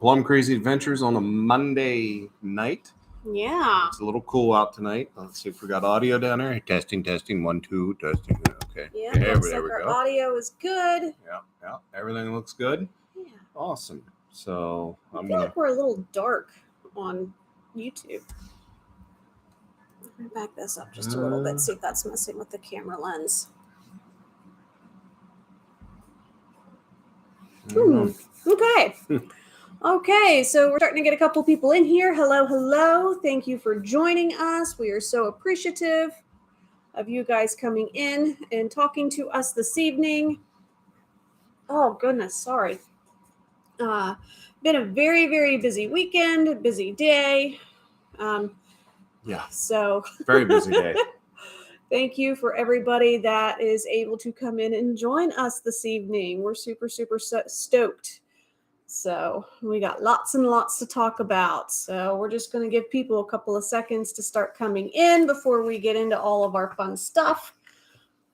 Plum Crazy Adventures on a Monday night. Yeah. It's a little cool out tonight. Let's see if we got audio down there. Testing, 1, 2, testing. Okay. Yeah, looks like our audio is good. Yeah. Everything looks good. Yeah. Awesome. So I feel like we're a little dark on YouTube. Let me back this up just a little bit, see if that's messing with the camera lens. Okay. Okay, so we're starting to get a couple people in here. Hello. Thank you for joining us. We are so appreciative of you guys coming in and talking to us this evening. Oh, goodness, sorry. Been a very, very busy weekend, busy day. So very busy day. Thank you for everybody that is able to come in and join us this evening. We're super, super stoked. So we got lots and lots to talk about. So we're just going to give people a couple of seconds to start coming in before we get into all of our fun stuff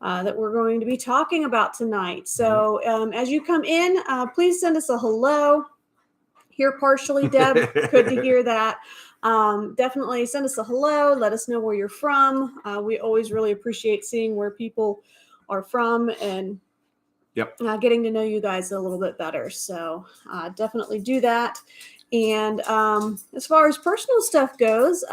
that we're going to be talking about tonight. So as you come in, please send us a hello. Here partially, Deb. Good to hear that. Definitely send us a hello. Let us know where you're from. We always really appreciate seeing where people are from and getting to know you guys a little bit better. So definitely do that. And as far as personal stuff goes,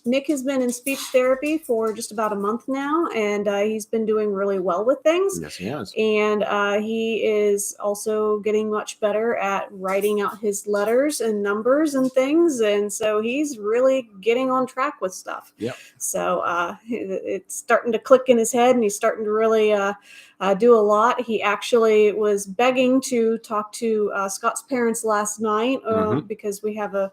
Nick has been in speech therapy for just about a month now, and he's been doing really well with things. Yes, he has. And he is also getting much better at writing out his letters and numbers and things. And so he's really getting on track with stuff. Yeah. So it's starting to click in his head, and he's starting to really do a lot. He actually was begging to talk to Scott's parents last night because we have a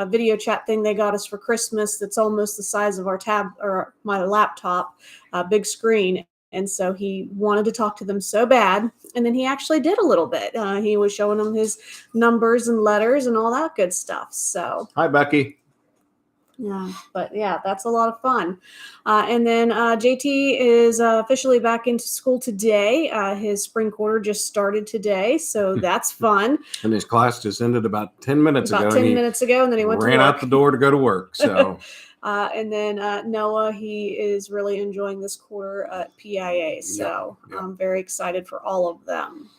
video chat thing they got us for Christmas that's almost the size of our tab or my laptop, big screen. And so he wanted to talk to them so bad. And then he actually did a little bit. He was showing them his numbers and letters and all that good stuff. So hi, Becky. Yeah, but yeah, that's a lot of fun. And then JT is officially back into school today. His spring quarter just started today, so that's fun. And his class just ended about 10 minutes ago. And then he ran out the door to go to work. So, and then Noah, he is really enjoying this quarter at PIA. So I'm very excited for all of them.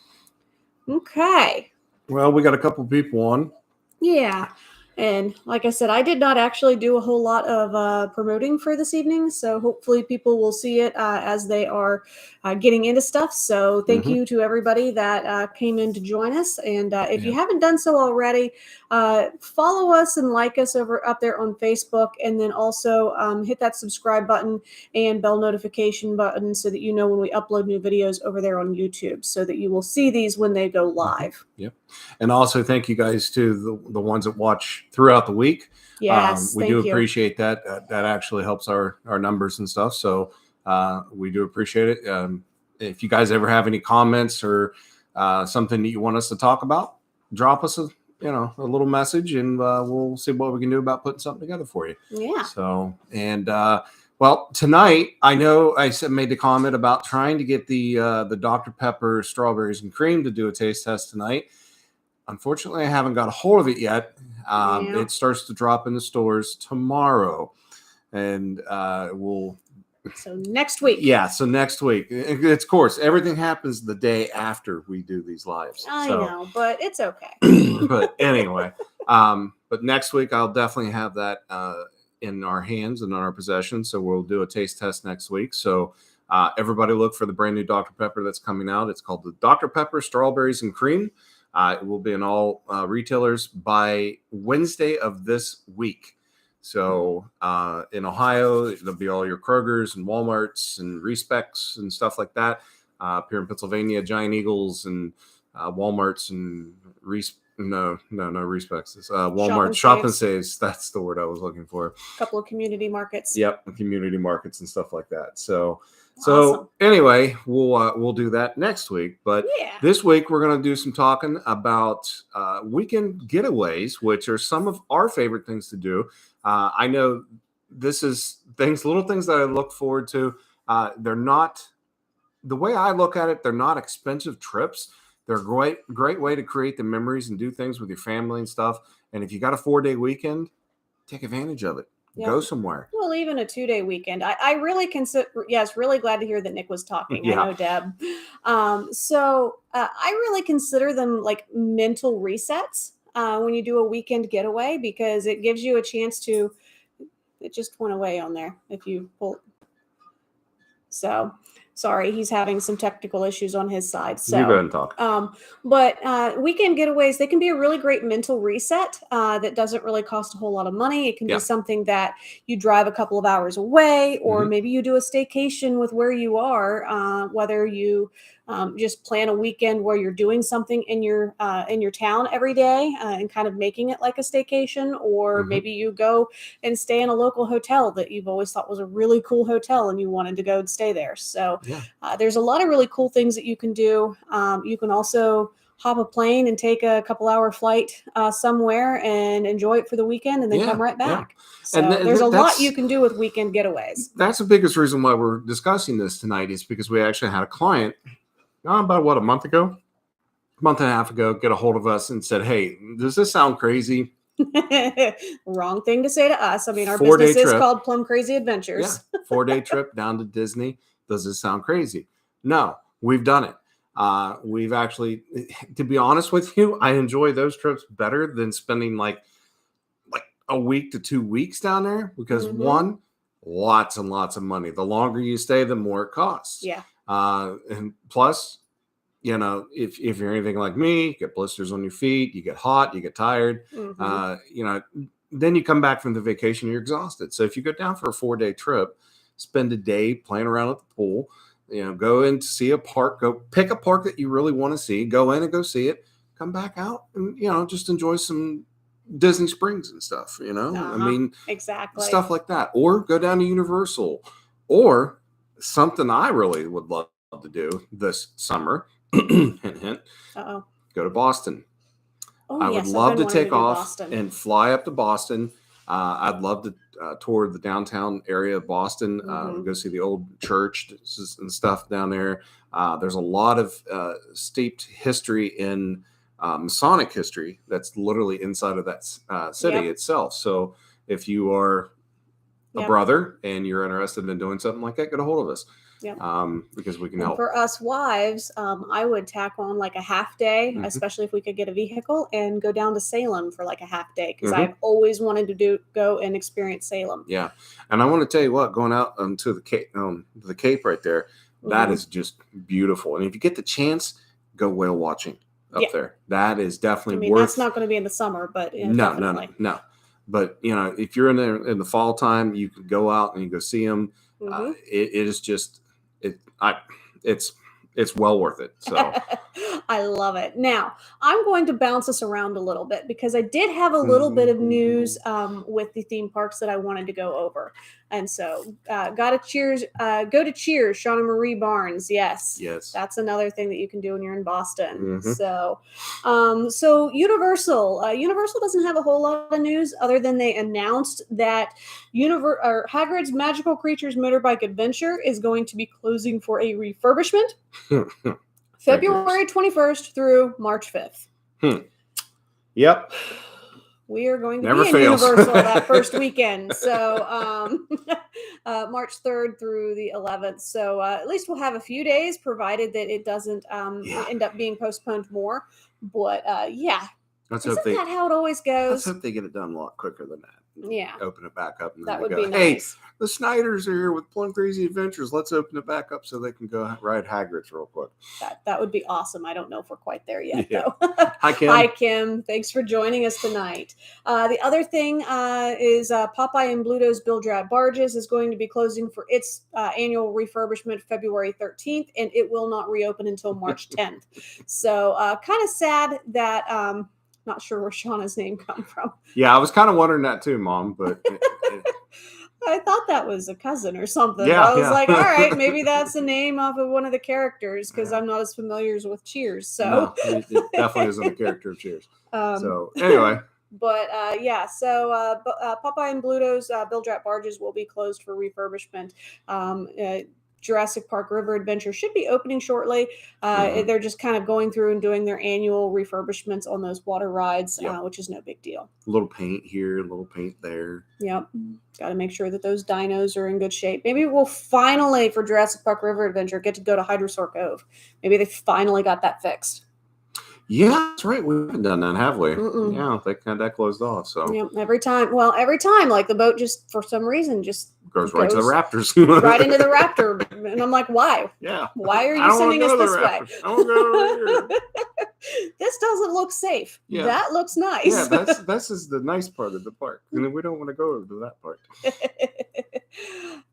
Okay. Well, we got a couple people on. Yeah. And like I said, I did not actually do a whole lot of promoting for this evening. So hopefully people will see it as they are getting into stuff. So thank you to everybody that came in to join us. And if you haven't done so already, follow us and like us up there on Facebook. And then also hit that subscribe button and bell notification button so that you know when we upload new videos over there on YouTube, so that you will see these when they go live. Yep. And also thank you guys to the ones that watch throughout the week. Yes, we do appreciate that. That actually helps our numbers and stuff. So we do appreciate it. If you guys ever have any comments or something that you want us to talk about, drop us a little message, and we'll see what we can do about putting something together for you. Yeah. So well, tonight I know I made the comment about trying to get the Dr. Pepper strawberries and cream to do a taste test tonight. Unfortunately, I haven't got a hold of it yet. It starts to drop in the stores tomorrow, and we'll. So next week. Yeah, so next week. Of course, everything happens the day after we do these lives. I know, but it's okay. But anyway, but next week I'll definitely have that in our hands and in our possession. So we'll do a taste test next week. So everybody look for the brand new Dr. Pepper that's coming out. It's called the Dr. Pepper Strawberries and Cream. It will be in all retailers by Wednesday of this week. So in Ohio, it'll be all your Krogers and Walmarts and Respecs and stuff like that. Up here in Pennsylvania, Giant Eagles and Walmarts and no Respecs. It's Walmart Shop and Saves. That's the word I was looking for. A couple of community markets. Yep, community markets and stuff like that. So awesome. Anyway, we'll do that next week. But this week we're going to do some talking about weekend getaways, which are some of our favorite things to do. I know this is little things that I look forward to. They're not, the way I look at it, they're not expensive trips. They're a great way to create the memories and do things with your family and stuff. And if you got a 4-day weekend, take advantage of it. Yeah. Go somewhere. Well, even a 2-day weekend. I really consider, yes, really glad to hear that Nick was talking. Yeah. I know Deb. I really consider them like mental resets when you do a weekend getaway, because it gives you a chance to, it just went away on there. If you pull, so sorry, he's having some technical issues on his side. So You go ahead and talk. But weekend getaways, they can be a really great mental reset that doesn't really cost a whole lot of money. It can Yeah. be something that you drive a couple of hours away, or Mhm. maybe you do a staycation with where you are, whether you just plan a weekend where you're doing something in your town every day and kind of making it like a staycation, or Mhm. maybe you go and stay in a local hotel that you've always thought was a really cool hotel and you wanted to go and stay there. So Yeah. there's a lot of really cool things that you can do. You can also hop a plane and take a couple-hour flight somewhere and enjoy it for the weekend, and then Yeah, come right yeah. back. So And there's a lot that's- you can do with weekend getaways. That's the biggest reason why we're discussing this tonight, is because we actually had a client about a month and a half ago, get a hold of us and said, "Hey, does this sound crazy?" Wrong thing to say to us. I mean, our 4-day business is trip. called Plum Crazy Adventures. Yeah, 4-day trip down to Disney. Does this sound crazy? No, we've done it. We've actually, to be honest with you, I enjoy those trips better than spending like a week to 2 weeks down there, because Mhm. one, lots and lots of money. The longer you stay, the more it costs. Yeah. And plus, if you're anything like me, you get blisters on your feet, you get hot, you get tired, Mhm. then you come back from the vacation, you're exhausted. So if you go down for a 4-day trip, spend a day playing around at the pool, go in to see a park, go pick a park that you really want to see, go in and go see it, come back out and, just enjoy some Disney Springs and stuff, I mean, Exactly. stuff like that. Or go down to Universal, or something I really would love to do this summer. Hint, hint. Uh-oh. Go to Boston. Oh, I yes, would I've love been to wanting take do off Boston. and fly up to Boston. I'd love to tour the downtown area of Boston, Mhm. go see the old church and stuff down there. There's a lot of steeped history in Masonic history that's literally inside of that city Yep. itself. So if you are a Yep. brother and you're interested in doing something like that, get a hold of us. Yep. Because we can And help. for us wives, I would tack on like a half day, Mhm. especially if we could get a vehicle, and go down to Salem for like a half day, because Mhm. I've always wanted to go and experience Salem. Yeah, and I want to tell you what, going out to the Cape right there, that Mhm. is just beautiful. And if you get the chance, go whale watching up Yeah. there. That is I definitely mean, worth. that's not going to be in the summer, but No, definitely. no. But if you're in the fall time, you can go out and you go see them. Mhm. It is just it's well worth it. So I love it. Now, I'm going to bounce us around a little bit, because I did have a little bit of news with the theme parks that I wanted to go over. And so, go to Cheers, Shauna Marie Barnes. Yes. Yes. That's another thing that you can do when you're in Boston. Mhm. So Universal doesn't have a whole lot of news, other than they announced that Hagrid's Magical Creatures Motorbike Adventure is going to be closing for a refurbishment. February 21st through March 5th. Yep. We are going to Never be in fails. Universal that first weekend. So March 3rd through the 11th. So at least we'll have a few days, provided that it doesn't end up being postponed more. But yeah. Let's Isn't hope they that how it always let's goes? hope they get it done a lot quicker than that. Yeah. Open it back up, and then That they would go, be "Hey, nice. the Snyders are here with Plum Crazy Adventures. Let's open it back up so they can go ride Hagrid's real quick." That would be awesome. I don't know if we're quite there yet, Yeah. though. Hi, Kim. Hi, Kim. Thanks for joining us tonight. The other thing is Popeye and Bluto's Bill Drab Barges is going to be closing for its annual refurbishment February 13th, and it will not reopen until March 10th. So kind of sad that not sure where Shauna's name come from. Yeah, I was kind of wondering that too, Mom, but I thought that was a cousin or something. Yeah, I was yeah. like, all right, maybe that's the name off of one of the characters, because I'm not as familiar with Cheers. So no, it definitely isn't a character of Cheers. Um, So anyway, But Popeye and Bluto's Bill Drap Barges will be closed for refurbishment Jurassic Park River Adventure should be opening shortly. They're just kind of going through and doing their annual refurbishments on those water rides, which is no big deal. A little paint here, a little paint there. Yep. Got to make sure that those dinos are in good shape. Maybe we'll finally, for Jurassic Park River Adventure, get to go to Hydrosaur Cove. Maybe they finally got that fixed. Yeah, that's right. We haven't done that, have we? Mm-mm. Yeah, they kind of closed off. So yep, every time, like the boat just for some reason just goes right to the raptors, right into the raptor, and I'm like, why? Yeah. Why are you sending us this way? I want to go here. This doesn't look safe. Yeah. That looks nice. Yeah, that's is the nice part of the park, and we don't want to go to that part.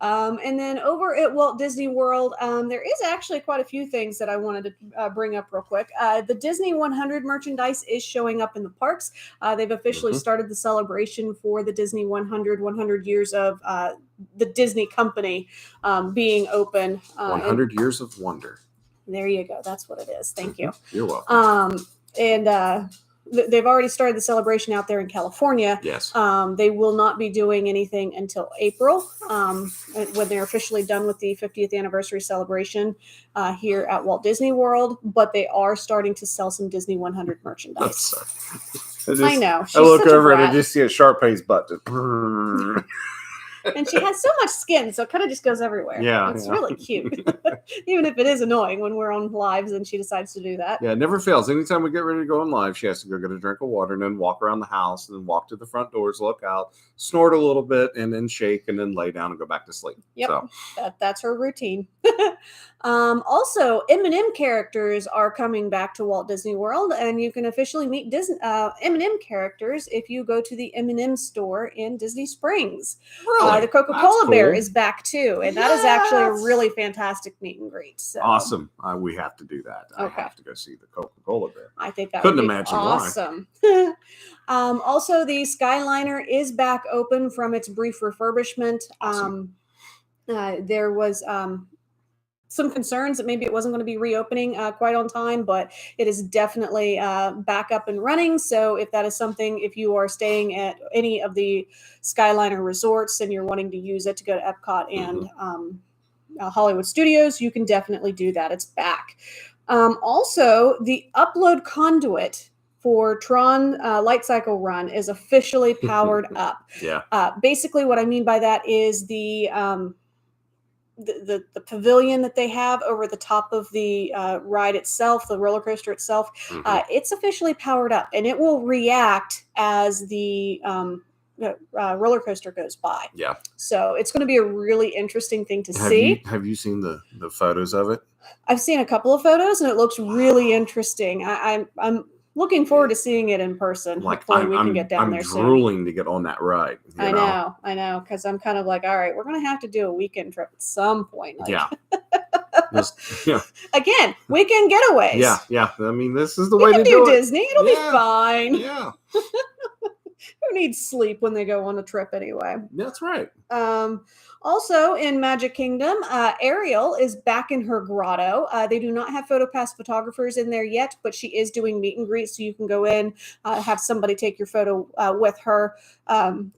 And then over at Walt Disney World, there is actually quite a few things that I wanted to bring up real quick. The Disney 100 merchandise is showing up in the parks. They've officially started the celebration for the Disney 100 years of the Disney company being open. 100 years of wonder. There you go. That's what it is. Thank you. You're welcome. They've already started the celebration out there in California. Yes. They will not be doing anything until April when they're officially done with the 50th anniversary celebration here at Walt Disney World. But they are starting to sell some Disney 100 merchandise. I know. I look over and I just see a Sharpay's butt. And she has so much skin, so it kind of just goes everywhere. Yeah. It's really cute. Even if it is annoying when we're on lives and she decides to do that. Yeah, it never fails. Anytime we get ready to go on live, she has to go get a drink of water and then walk around the house and then walk to the front doors, look out, snort a little bit, and then shake and then lay down and go back to sleep. Yep. So. That's her routine. Also, M&M characters are coming back to Walt Disney World, and you can officially meet M&M characters if you go to the M&M store in Disney Springs. Really? The Coca-Cola cool. Bear is back too, and that is actually a really fantastic meet and greet. So. Awesome. We have to do that. Okay. I have to go see the Coca-Cola Bear. I think that Couldn't would be imagine awesome. Also, the Skyliner is back open from its brief refurbishment. Awesome. There was some concerns that maybe it wasn't going to be reopening quite on time, but it is definitely back up and running. So if that is something, if you are staying at any of the Skyliner resorts and you're wanting to use it to go to Epcot and Hollywood Studios, you can definitely do that. It's back. Also, the upload conduit for Tron Light Cycle Run is officially powered up. Yeah. Basically, what I mean by that is the pavilion that they have over the top of the ride itself, the roller coaster itself, it's officially powered up, and it will react as the roller coaster goes by. Yeah. So it's going to be a really interesting thing to see. Have you seen the photos of it? I've seen a couple of photos, and it looks really interesting. I'm looking forward to seeing it in person. Hopefully we can get down there soon. I'm drooling to get on that ride. I know, because I'm kind of like, all right, we're going to have to do a weekend trip at some point. Like, yeah. Again, weekend getaways. Yeah. I mean, this is the way to do do Disney. It'll be fine. Yeah. Who needs sleep when they go on a trip anyway? That's right. Also in Magic Kingdom, Ariel is back in her grotto. They do not have PhotoPass photographers in there yet, but she is doing meet and greet, so you can go in, have somebody take your photo with her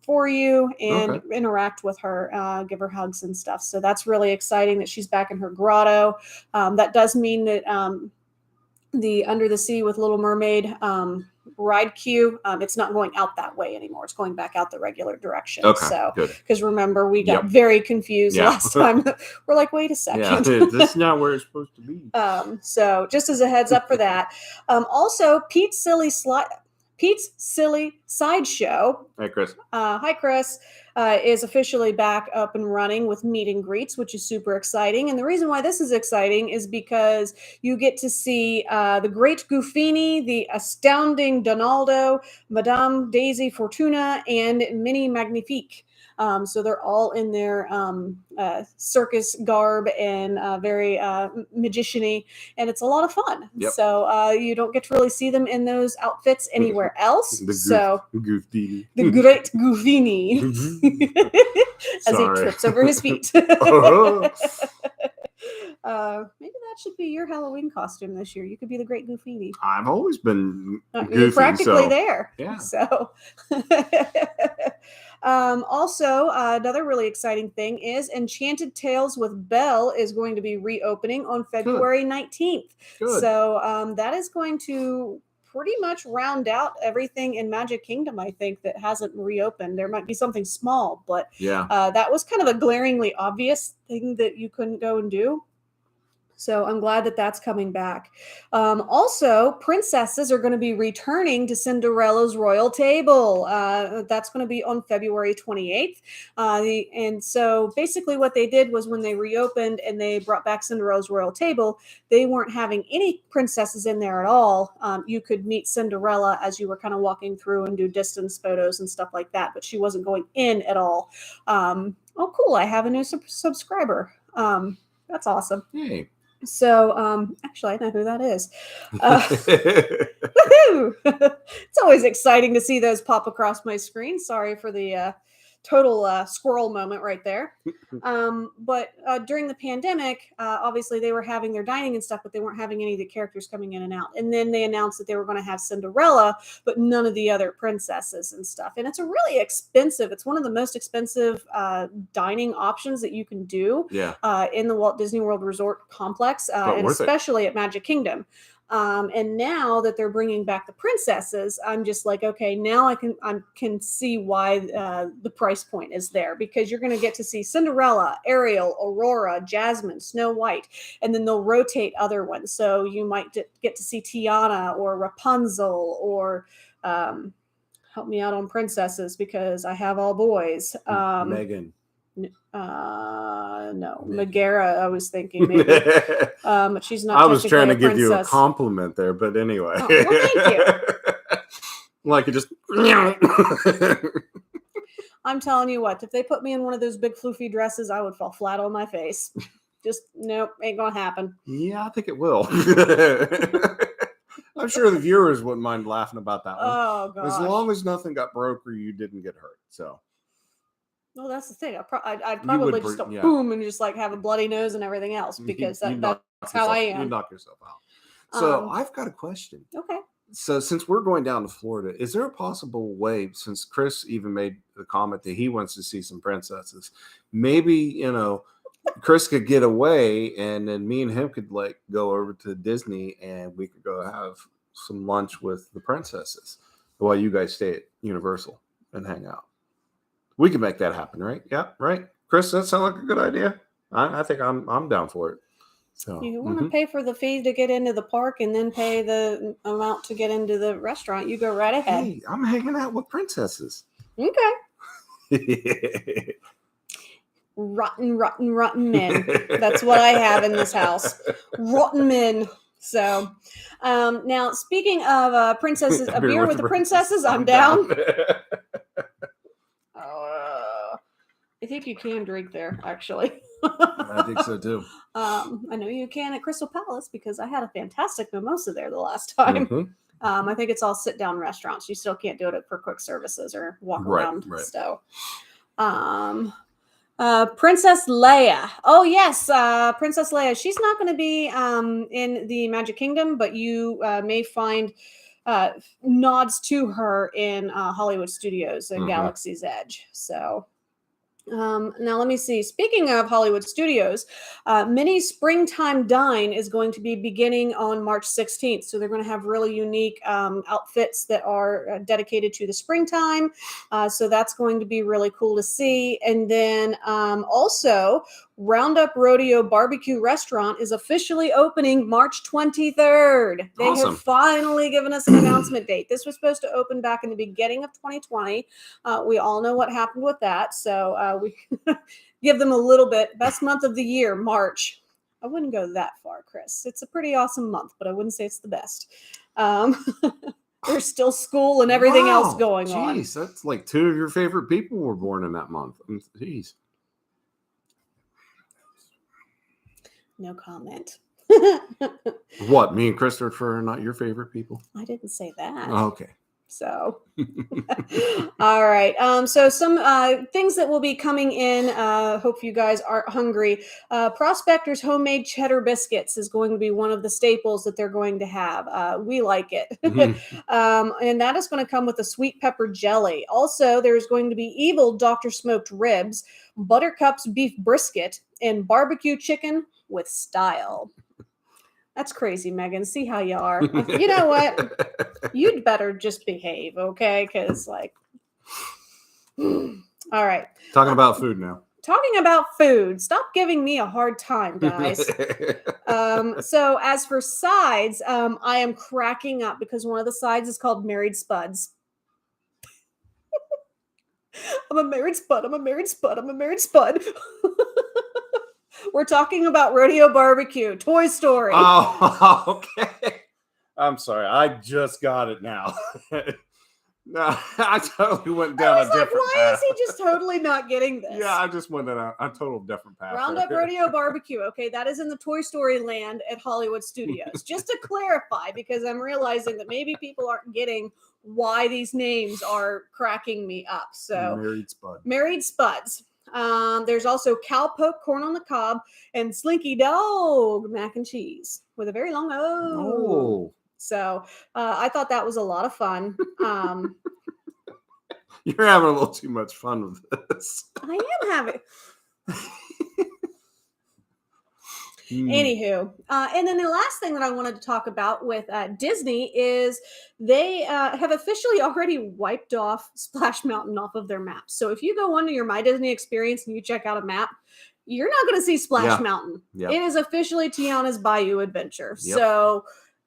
for you and interact with her, give her hugs and stuff. So that's really exciting that she's back in her grotto. That does mean that the Under the Sea with Little Mermaid ride queue, it's not going out that way anymore. It's going back out the regular direction. Okay, so good. Because remember, we got very confused last time. We're like, wait a second. Yeah, this is not where it's supposed to be. So just as a heads up for that. Also, Pete's Silly Sideshow. Hey, Chris. Hi, Chris. Is officially back up and running with meet and greets, which is super exciting. And the reason why this is exciting is because you get to see the Great Goofini, the Astounding Donaldo, Madame Daisy Fortuna, and Minnie Magnifique. So they're all in their circus garb and very magician-y, and it's a lot of fun. Yep. So you don't get to really see them in those outfits anywhere else. The Great Goofini. As he trips over his feet. Maybe that should be your Halloween costume this year. You could be the Great Goofini. I've always been goofy, you're practically there. Yeah. So Also, another really exciting thing is Enchanted Tales with Belle is going to be reopening on February 19th. Good. So that is going to pretty much round out everything in Magic Kingdom, I think, that hasn't reopened. There might be something small, but Yeah. that was kind of a glaringly obvious thing that you couldn't go and do. So I'm glad that that's coming back. Also, princesses are going to be returning to Cinderella's royal table. That's going to be on February 28th. And so basically what they did was when they reopened and they brought back Cinderella's royal table, they weren't having any princesses in there at all. You could meet Cinderella as you were kind of walking through and do distance photos and stuff like that, but she wasn't going in at all. Oh, cool. I have a new subscriber. That's awesome. Hey. So, actually, I know who that is. Woohoo! It's always exciting to see those pop across my screen. Sorry for the total squirrel moment right there. But during the pandemic, obviously they were having their dining and stuff, but they weren't having any of the characters coming in and out. And then they announced that they were going to have Cinderella, but none of the other princesses and stuff. And it's a really expensive. It's one of the most expensive dining options that you can do in the Walt Disney World Resort complex, and especially at Magic Kingdom. And now that they're bringing back the princesses, I'm just like, okay, now I can see why the price point is there, because you're going to get to see Cinderella, Ariel, Aurora, Jasmine, Snow White, and then they'll rotate other ones. So you might get to see Tiana or Rapunzel or help me out on princesses because I have all boys. Megan. No, Megara, I was thinking maybe. But she's not. I was trying to give princess. you a compliment there, but anyway. Oh, well, thank you. Like it just. I'm telling you what, if they put me in one of those big floofy dresses, I would fall flat on my face. Just nope, ain't gonna happen. Yeah, I think it will. I'm sure the viewers wouldn't mind laughing about that one. Oh god! As long as nothing got broke or you didn't get hurt, so. Well, that's the thing. I'd probably just go boom and just like have a bloody nose and everything else because that's how I am. You knock yourself out. So I've got a question. Okay. So since we're going down to Florida, is there a possible way, since Chris even made the comment that he wants to see some princesses, maybe, Chris could get away and then me and him could like go over to Disney and we could go have some lunch with the princesses while you guys stay at Universal and hang out. We can make that happen, right? Yeah, right. Chris, that sound like a good idea. I think I'm down for it. So you want to pay for the fee to get into the park and then pay the amount to get into the restaurant, you go right ahead. Hey, I'm hanging out with princesses. Okay. Rotten men. That's what I have in this house. Rotten men. So now speaking of princesses, a beer with the princesses, I'm down. I think you can drink there, actually. I think so too. I know you can at Crystal Palace because I had a fantastic mimosa there the last time. Mm-hmm. I think it's all sit-down restaurants. You still can't do it for quick services or walk around. Right. So, Princess Leia. Oh yes, Princess Leia. She's not going to be in the Magic Kingdom, but you may find nods to her in Hollywood Studios and Galaxy's Edge. So. Now let me see. Speaking of Hollywood Studios, Mini Springtime Dine is going to be beginning on March 16th. So they're going to have really unique outfits that are dedicated to the springtime. So that's going to be really cool to see. And then also Roundup Rodeo Barbecue Restaurant is officially opening March 23rd. They have finally given us an announcement date. This was supposed to open back in the beginning of 2020. We all know what happened with that. So we give them a little bit. Best month of the year, March. I wouldn't go that far, Chris. It's a pretty awesome month, but I wouldn't say it's the best. There's still school and everything else going on. Jeez, that's like 2 of your favorite people were born in that month. Jeez. No comment. What? Me and Christopher are not your favorite people? I didn't say that. Oh, okay. So, all right. So some things that will be coming in. Hope you guys aren't hungry. Prospector's homemade cheddar biscuits is going to be one of the staples that they're going to have. We like it, and that is going to come with a sweet pepper jelly. Also, there's going to be Evil Dr. Smoked ribs, Buttercup's beef brisket, and barbecue chicken with style. That's crazy, Megan. See how you are. You know what? You'd better just behave, okay? Because, like, all right. Talking about food now. Talking about food. Stop giving me a hard time, guys. So, as for sides, I am cracking up because one of the sides is called Married Spuds. I'm a married spud. I'm a married spud. I'm a married spud. We're talking about Rodeo Barbecue, Toy Story. Oh, okay. I'm sorry. I just got it now. No, I totally went down a different why path. is he just totally not getting this? Yeah, I just went down a total different path. Roundup Rodeo Barbecue. Okay, that is in the Toy Story land at Hollywood Studios. Just to clarify, because I'm realizing that maybe people aren't getting why these names are cracking me up. So, Married Spuds. There's also cowpoke corn on the cob and Slinky Dog mac and cheese with a very long O. So I thought that was a lot of fun. You're having a little too much fun with this. I am having. Anywho, and then the last thing that I wanted to talk about with Disney is they have officially already wiped off Splash Mountain off of their maps. So if you go onto your My Disney experience and you check out a map, you're not going to see Splash Mountain. Yep. It is officially Tiana's Bayou Adventure. Yep. So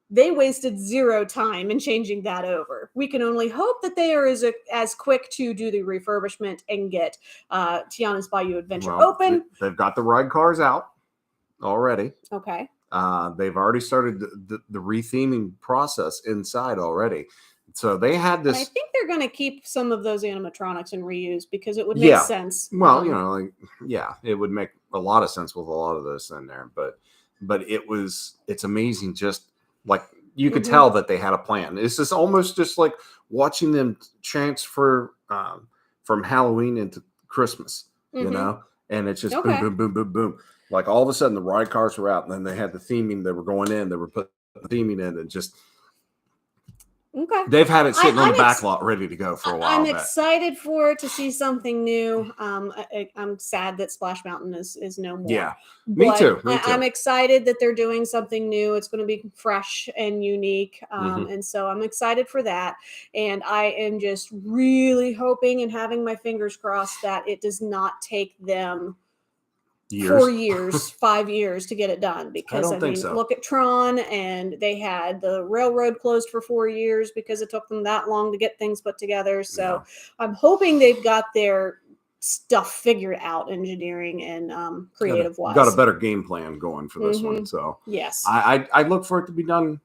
they wasted zero time in changing that over. We can only hope that they are as quick to do the refurbishment and get Tiana's Bayou Adventure open. They've got the ride cars out already. Okay. They've already started the retheming process inside already. So they had this. And I think they're going to keep some of those animatronics and reuse because it would make sense. Well, it would make a lot of sense with a lot of this in there. But it's amazing. Just like you could tell that they had a plan. It's just almost just like watching them transfer from Halloween into Christmas, you know, and it's just boom, boom, boom, boom, boom. Like all of a sudden the ride cars were out and then they had the theming. They were going in, they were putting the theming in and just, they've had it sitting on the back lot ready to go for a while. I'm excited to see something new. I'm sad that Splash Mountain is no more. Yeah, me too. I'm excited that they're doing something new. It's going to be fresh and unique. And so I'm excited for that. And I am just really hoping and having my fingers crossed that it does not take them 4 years, 5 years to get it done. Because I mean, look at Tron, and they had the railroad closed for 4 years because it took them that long to get things put together. So I'm hoping they've got their stuff figured out, engineering and creative wise. Got a better game plan going for this one. So yes, I look for it to be done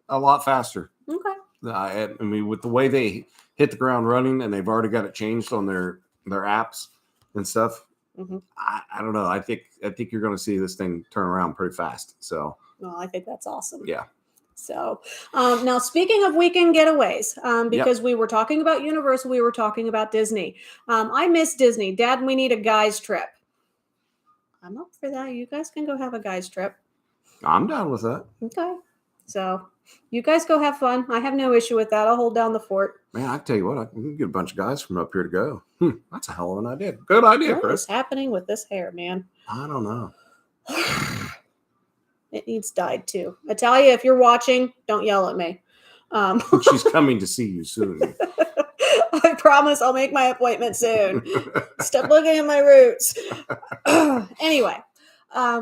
a lot faster. Okay. I mean, with the way they hit the ground running, and they've already got it changed on their apps and stuff. I don't know. I think you're going to see this thing turn around pretty fast. So, well, I think that's awesome. Yeah. So now speaking of weekend getaways, because we were talking about Universal, we were talking about Disney. I miss Disney. Dad, we need a guys trip. I'm up for that. You guys can go have a guys trip. I'm down with that. Okay. So you guys go have fun. I have no issue with that. I'll hold down the fort. Man, I tell you what, I can get a bunch of guys from up here to go. That's a hell of an idea. Good idea, Chris. What is happening with this hair, man? I don't know. It needs dyed too. I tell you, if you're watching, don't yell at me. She's coming to see you soon. I promise I'll make my appointment soon. Stop looking at my roots. Anyway.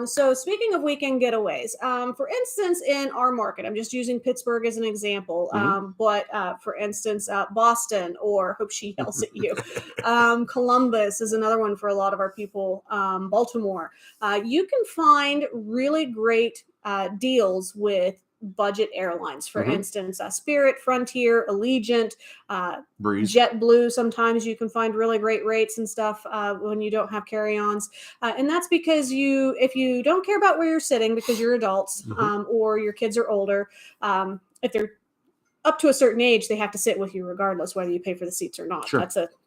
So speaking of weekend getaways, for instance, in our market, I'm just using Pittsburgh as an example, but for instance, Boston, or hope she yells at you, Columbus is another one for a lot of our people, Baltimore. You can find really great deals with budget airlines, for instance, Spirit, Frontier, Allegiant, Breeze, JetBlue. Sometimes you can find really great rates and stuff when you don't have carry-ons, and that's because if you don't care about where you're sitting because you're adults or your kids are older, if they're up to a certain age, they have to sit with you regardless whether you pay for the seats or not. Sure.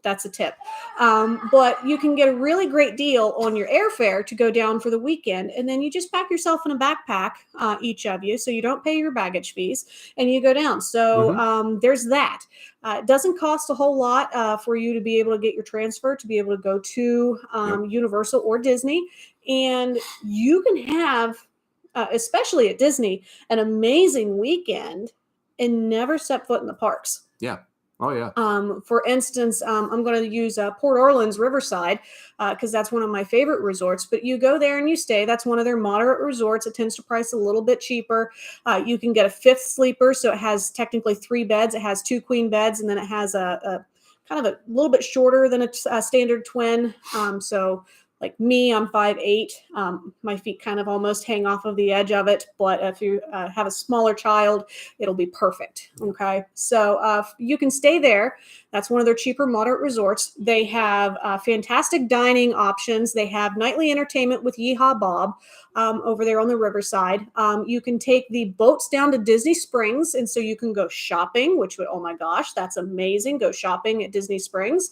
That's a tip. But you can get a really great deal on your airfare to go down for the weekend, and then you just pack yourself in a backpack, each of you, so you don't pay your baggage fees, and you go down. So there's that. It doesn't cost a whole lot for you to be able to get your transfer to be able to go to Universal or Disney, and you can have, especially at Disney, an amazing weekend and never step foot in the parks. Yeah. Oh, yeah. For instance, I'm going to use Port Orleans Riverside because that's one of my favorite resorts. But you go there and you stay. That's one of their moderate resorts. It tends to price a little bit cheaper. You can get a 5th sleeper, so it has technically 3 beds. It has 2 queen beds, and then it has a kind of a little bit shorter than a standard twin. So like me, I'm 5'8". My feet kind of almost hang off of the edge of it. But if you have a smaller child, it'll be perfect. Okay. So you can stay there. That's one of their cheaper moderate resorts. They have fantastic dining options. They have nightly entertainment with Yeehaw Bob over there on the riverside. You can take the boats down to Disney Springs, and so you can go shopping, which would, oh my gosh, that's amazing. Go shopping at Disney Springs.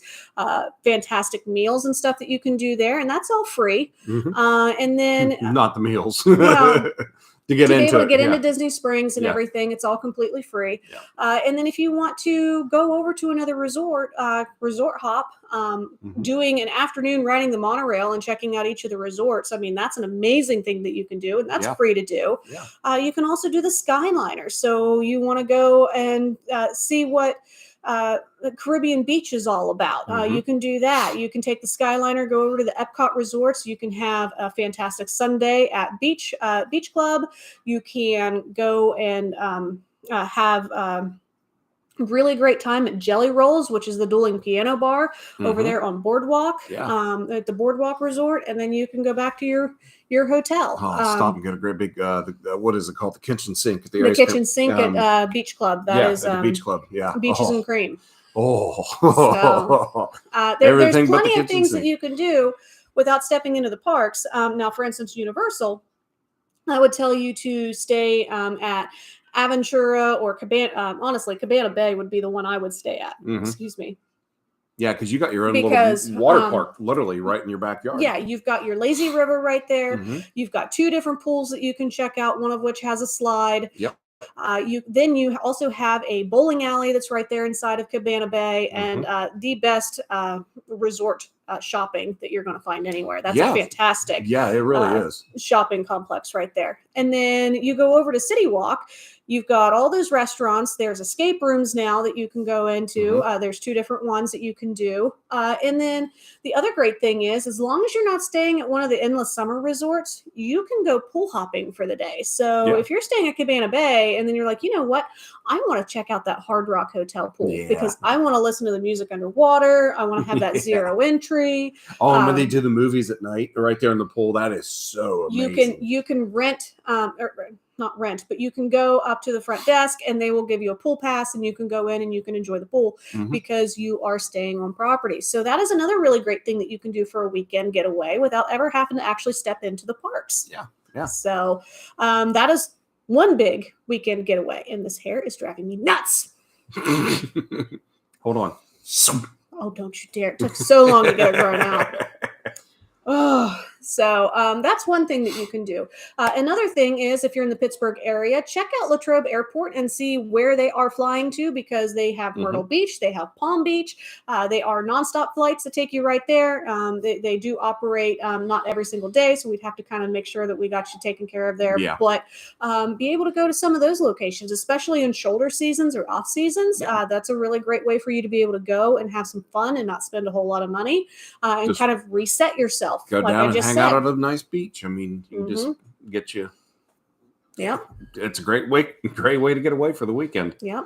Fantastic meals and stuff that you can do there, and that's all free. And then not the meals. Well, to get be into able to get it, into Disney Springs and everything, it's all completely free. And then if you want to go over to another resort hop, doing an afternoon riding the monorail and checking out each of the resorts, I mean, that's an amazing thing that you can do, and that's free to do. You can also do the Skyliner. So you want to go and see what the Caribbean beach is all about. You can do that. You can take the Skyliner, go over to the Epcot resorts. You can have a fantastic Sunday at Beach Club. You can go and have really great time at Jelly Rolls, which is the dueling piano bar over there on Boardwalk, at the Boardwalk Resort, and then you can go back to your hotel. Stop and get a great big what is it called? The kitchen sink at the kitchen sink at Beach Club. That is at the Beach Club. Beaches and cream. So, there's plenty of things that you can do without stepping into the parks. Now, for instance, Universal, I would tell you to stay at Aventura or Cabana. Honestly, Cabana Bay would be the one I would stay at. Excuse me. Yeah, because you got your own little water park literally right in your backyard. Yeah, you've got your lazy river right there. You've got 2 different pools that you can check out, one of which has a slide. You also have a bowling alley that's right there inside of Cabana Bay, and the best resort shopping that you're going to find anywhere. That's a fantastic. Yeah, it really is. Shopping complex right there. And then you go over to City Walk. You've got all those restaurants. There's escape rooms now that you can go into. There's 2 different ones that you can do. And then the other great thing is, as long as you're not staying at one of the endless summer resorts, you can go pool hopping for the day. So if you're staying at Cabana Bay and then you're like, you know what, I want to check out that Hard Rock Hotel pool because I want to listen to the music underwater. I want to have that zero entry. And when they do the movies at night right there in the pool, that is so amazing. You can rent, not rent, but you can go up to the front desk and they will give you a pool pass and you can go in and you can enjoy the pool because you are staying on property. So that is another really great thing that you can do for a weekend getaway without ever having to actually step into the parks. So that is one big weekend getaway, and this hair is driving me nuts. Hold on. Oh, don't you dare. It took so long to get it grown out. So that's one thing that you can do. Another thing is, if you're in the Pittsburgh area, check out Latrobe Airport and see where they are flying to, because they have Myrtle Beach, they have Palm Beach. They are nonstop flights that take you right there. They do operate not every single day, so we'd have to kind of make sure that we got you taken care of there. But be able to go to some of those locations, especially in shoulder seasons or off seasons. That's a really great way for you to be able to go and have some fun and not spend a whole lot of money and just kind of reset yourself. Go down and hang out at a nice beach. I mean, you can just get you. Yeah. It's a great way to get away for the weekend. Yeah.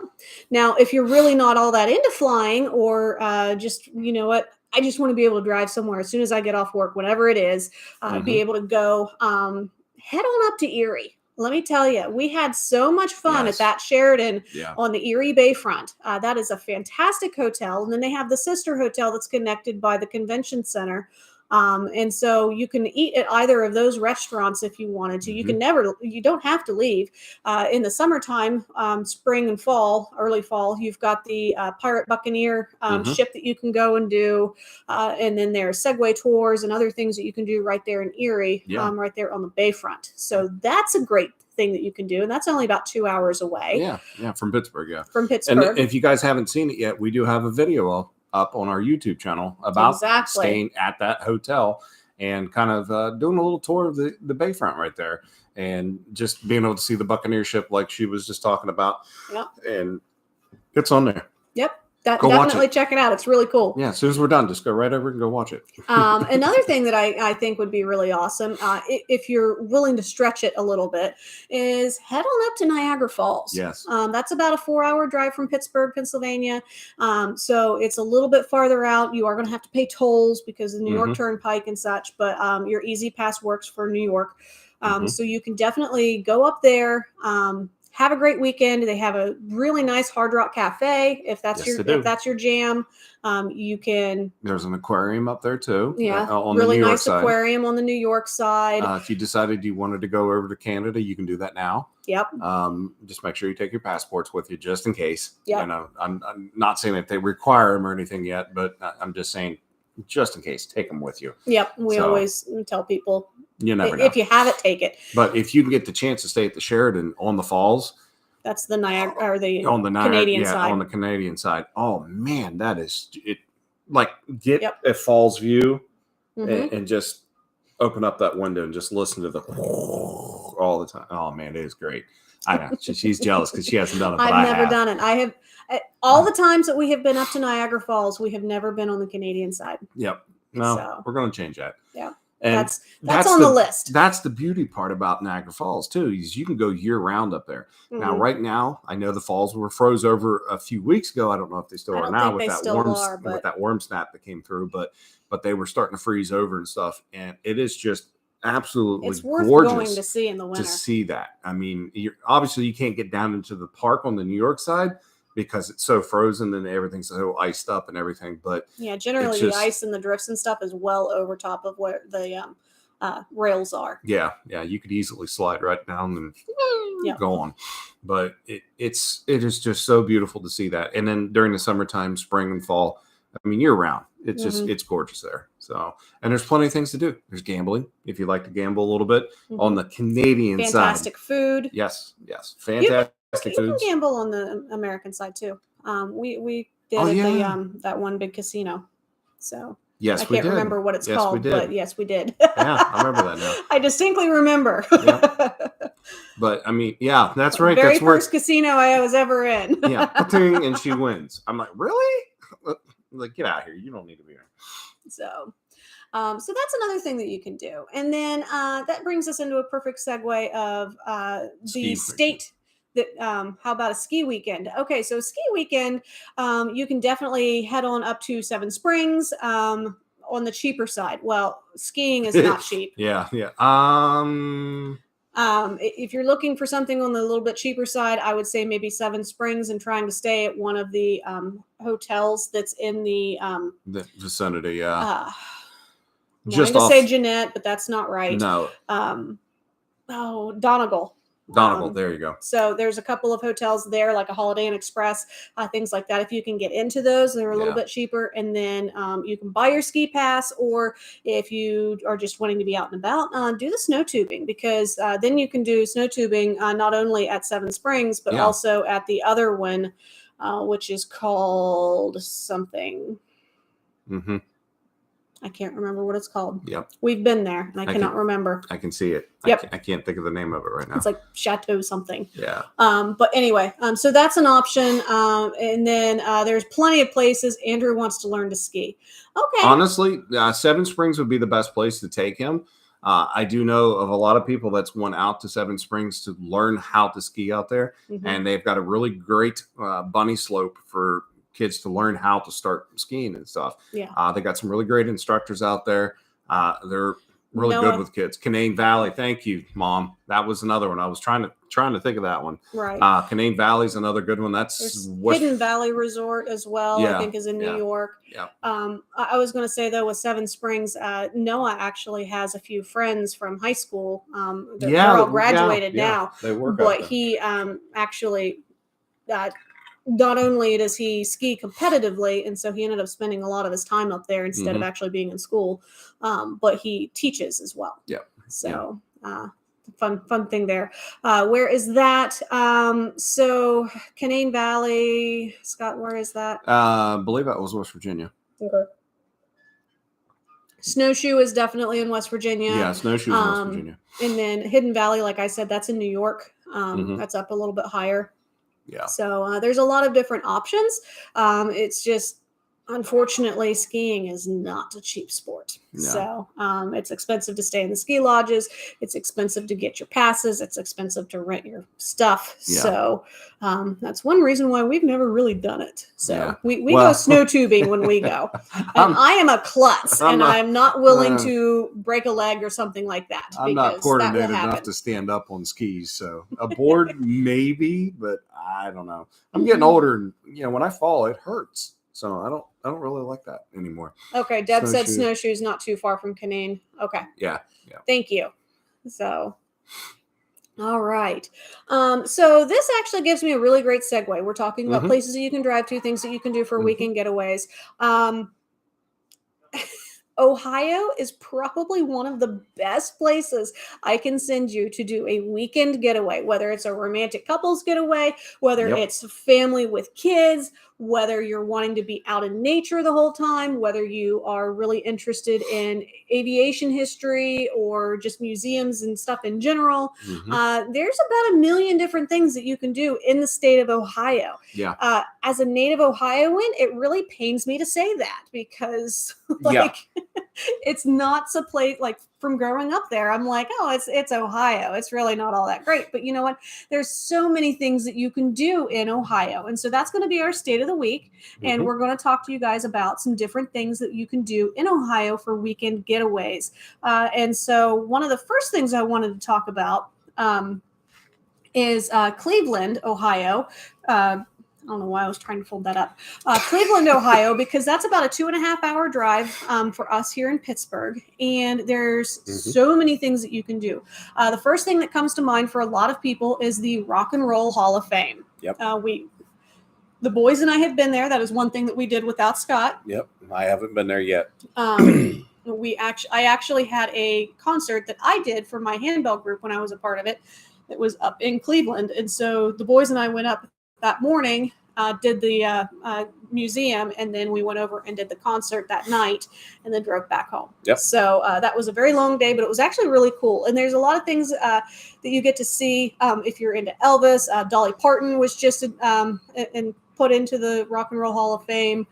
Now, if you're really not all that into flying, or just, you know what, I just want to be able to drive somewhere as soon as I get off work, whenever it is, be able to go head on up to Erie. Let me tell you, we had so much fun at that Sheraton on the Erie Bayfront. That is a fantastic hotel. And then they have the sister hotel that's connected by the convention center. And so you can eat at either of those restaurants if you wanted to. You don't have to leave. In the summertime, spring and fall, early fall, you've got the Pirate Buccaneer ship that you can go and do. And then there's Segway tours and other things that you can do right there in Erie, right there on the bayfront. So that's a great thing that you can do. And that's only about 2 hours away. Yeah. From Pittsburgh. Yeah. From Pittsburgh. And if you guys haven't seen it yet, we do have a video up on our YouTube channel about staying at that hotel and kind of doing a little tour of the bayfront right there and just being able to see the Buccaneer ship like she was just talking about. Yep. And it's on there. Yep. Definitely check it out. It's really cool. Yeah, as soon as we're done, just go right over and go watch it. Another thing that I think would be really awesome, if you're willing to stretch it a little bit, is head on up to Niagara Falls. Yes. That's about a 4-hour drive from Pittsburgh, Pennsylvania. So it's a little bit farther out. You are going to have to pay tolls because of the New York Turnpike and such, but your Easy Pass works for New York. So you can definitely go up there. Have a great weekend. They have a really nice Hard Rock Cafe. If that's your jam, you can. There's an aquarium up there too. Yeah, on really the New York nice side. Aquarium on the New York side. If you decided you wanted to go over to Canada, you can do that now. Yep. Just make sure you take your passports with you just in case. Yep. You know, I'm not saying that they require them or anything yet, but I'm just saying just in case, take them with you. Yep. We always tell people. You never know. If you have it, take it. But if you can get the chance to stay at the Sheraton on the falls, that's the Niagara or the on the Canadian side. On the Canadian side. Oh man, that is it. Like get a falls view and just open up that window and just listen to the all the time. Oh man, it is great. I know she's jealous because she hasn't done it. But I've never done it. I have all the times that we have been up to Niagara Falls, we have never been on the Canadian side. Yep. No, we're going to change that. Yeah. And that's on the list. That's the beauty part about Niagara Falls too, is you can go year round up there. Now, right now, I know the falls were froze over a few weeks ago. I don't know if they still are now with that warm snap that came through, but they were starting to freeze over and stuff. And it is just absolutely it's worth gorgeous going to see in the winter. To see that. I mean, obviously you can't get down into the park on the New York side because it's so frozen and everything's so iced up and everything. But yeah, generally the ice and the drifts and stuff is well over top of where the rails are. Yeah, you could easily slide right down and go on. But it is just so beautiful to see that. And then during the summertime, spring and fall, I mean, year round, it's just it's gorgeous there. So, and there's plenty of things to do. There's gambling if you like to gamble a little bit on the Canadian side. Fantastic food. Yes, fantastic. You can gamble on the American side too. We did at that one big casino. So yes, I can't remember what it's called, but yes, we did. Yeah, I remember that now. I distinctly remember. But I mean, yeah, that's right. Very first casino I was ever in. And she wins. I'm like, really? Like, get out of here. You don't need to be here. So that's another thing that you can do. And then that brings us into a perfect segue of the state. That how about a ski weekend? Okay, so ski weekend, you can definitely head on up to Seven Springs on the cheaper side. Well, skiing is not cheap. Yeah. If you're looking for something on the little bit cheaper side, I would say maybe Seven Springs and trying to stay at one of the hotels that's in the vicinity. Yeah. Just to say Jeanette, but that's not right. No. Donegal. There you go. So there's a couple of hotels there, like a Holiday Inn Express, things like that. If you can get into those, they're a little bit cheaper. And then you can buy your ski pass, or if you are just wanting to be out and about, do the snow tubing, because then you can do snow tubing not only at Seven Springs, but also at the other one, which is called something. Mm-hmm. I can't remember what it's called. Yep. We've been there, and I cannot remember. I can see it. Yep. I can't think of the name of it right now. It's like Chateau something. Yeah. But anyway, so that's an option. And then there's plenty of places. Andrew wants to learn to ski. Okay. Honestly, Seven Springs would be the best place to take him. I do know of a lot of people that's went out to Seven Springs to learn how to ski out there. Mm-hmm. And they've got a really great bunny slope for kids to learn how to start skiing and stuff. Yeah. They got some really great instructors out there. They're really Noah. good with kids. Canaan Valley, thank you, Mom. That was another one. I was trying to think of that one. Right. Canaan Valley's another good one. That's Hidden Valley Resort as well. I think is in New York. Yeah. I was going to say though with Seven Springs, Noah actually has a few friends from high school. They're all graduated now. They work but he actually. Not only does he ski competitively, and so he ended up spending a lot of his time up there instead of actually being in school, but he teaches as well. Yeah. So fun thing there. Where is that? So Canaan Valley, Scott, where is that? I believe that was West Virginia. Okay. Snowshoe is definitely in West Virginia. Yeah, Snowshoe is in West Virginia. And then Hidden Valley, like I said, that's in New York. That's up a little bit higher. Yeah. So there's a lot of different options. It's just, unfortunately, skiing is not a cheap sport. No. So it's expensive to stay in the ski lodges. It's expensive to get your passes. It's expensive to rent your stuff. Yeah. So that's one reason why we've never really done it. So we go snow tubing when we go. And I am a klutz, and I'm not willing to break a leg or something like that. I'm not coordinated enough to stand up on skis. So a board, maybe, but I don't know. I'm getting older, and when I fall, it hurts. So I don't really like that anymore. Okay, Deb said Snowshoe's not too far from Canaan. Okay. Yeah. Thank you. So, all right. So this actually gives me a really great segue. We're talking about places that you can drive to, things that you can do for weekend getaways. Ohio is probably one of the best places I can send you to do a weekend getaway, whether it's a romantic couples getaway, whether it's family with kids, whether you're wanting to be out in nature the whole time, whether you are really interested in aviation history or just museums and stuff in general. There's about 1 million different things that you can do in the state of Ohio. Yeah. As a native Ohioan, it really pains me to say that because it's not a place like from growing up there. I'm like, oh, it's Ohio. It's really not all that great. But you know what? There's so many things that you can do in Ohio. And so that's going to be our state of the week. And we're going to talk to you guys about some different things that you can do in Ohio for weekend getaways. And so one of the first things I wanted to talk about is Cleveland, Ohio. I don't know why I was trying to fold that up. Cleveland, Ohio, because that's about a 2.5-hour drive for us here in Pittsburgh. And there's so many things that you can do. The first thing that comes to mind for a lot of people is the Rock and Roll Hall of Fame. Yep. The boys and I have been there. That is one thing that we did without Scott. Yep. I haven't been there yet. I actually had a concert that I did for my handbell group when I was a part of it. It was up in Cleveland. And so the boys and I went up that morning, did the museum, and then we went over and did the concert that night and then drove back home. Yep. So that was a very long day, but it was actually really cool. And there's a lot of things that you get to see if you're into Elvis. Dolly Parton was just and put into the Rock and Roll Hall of Fame.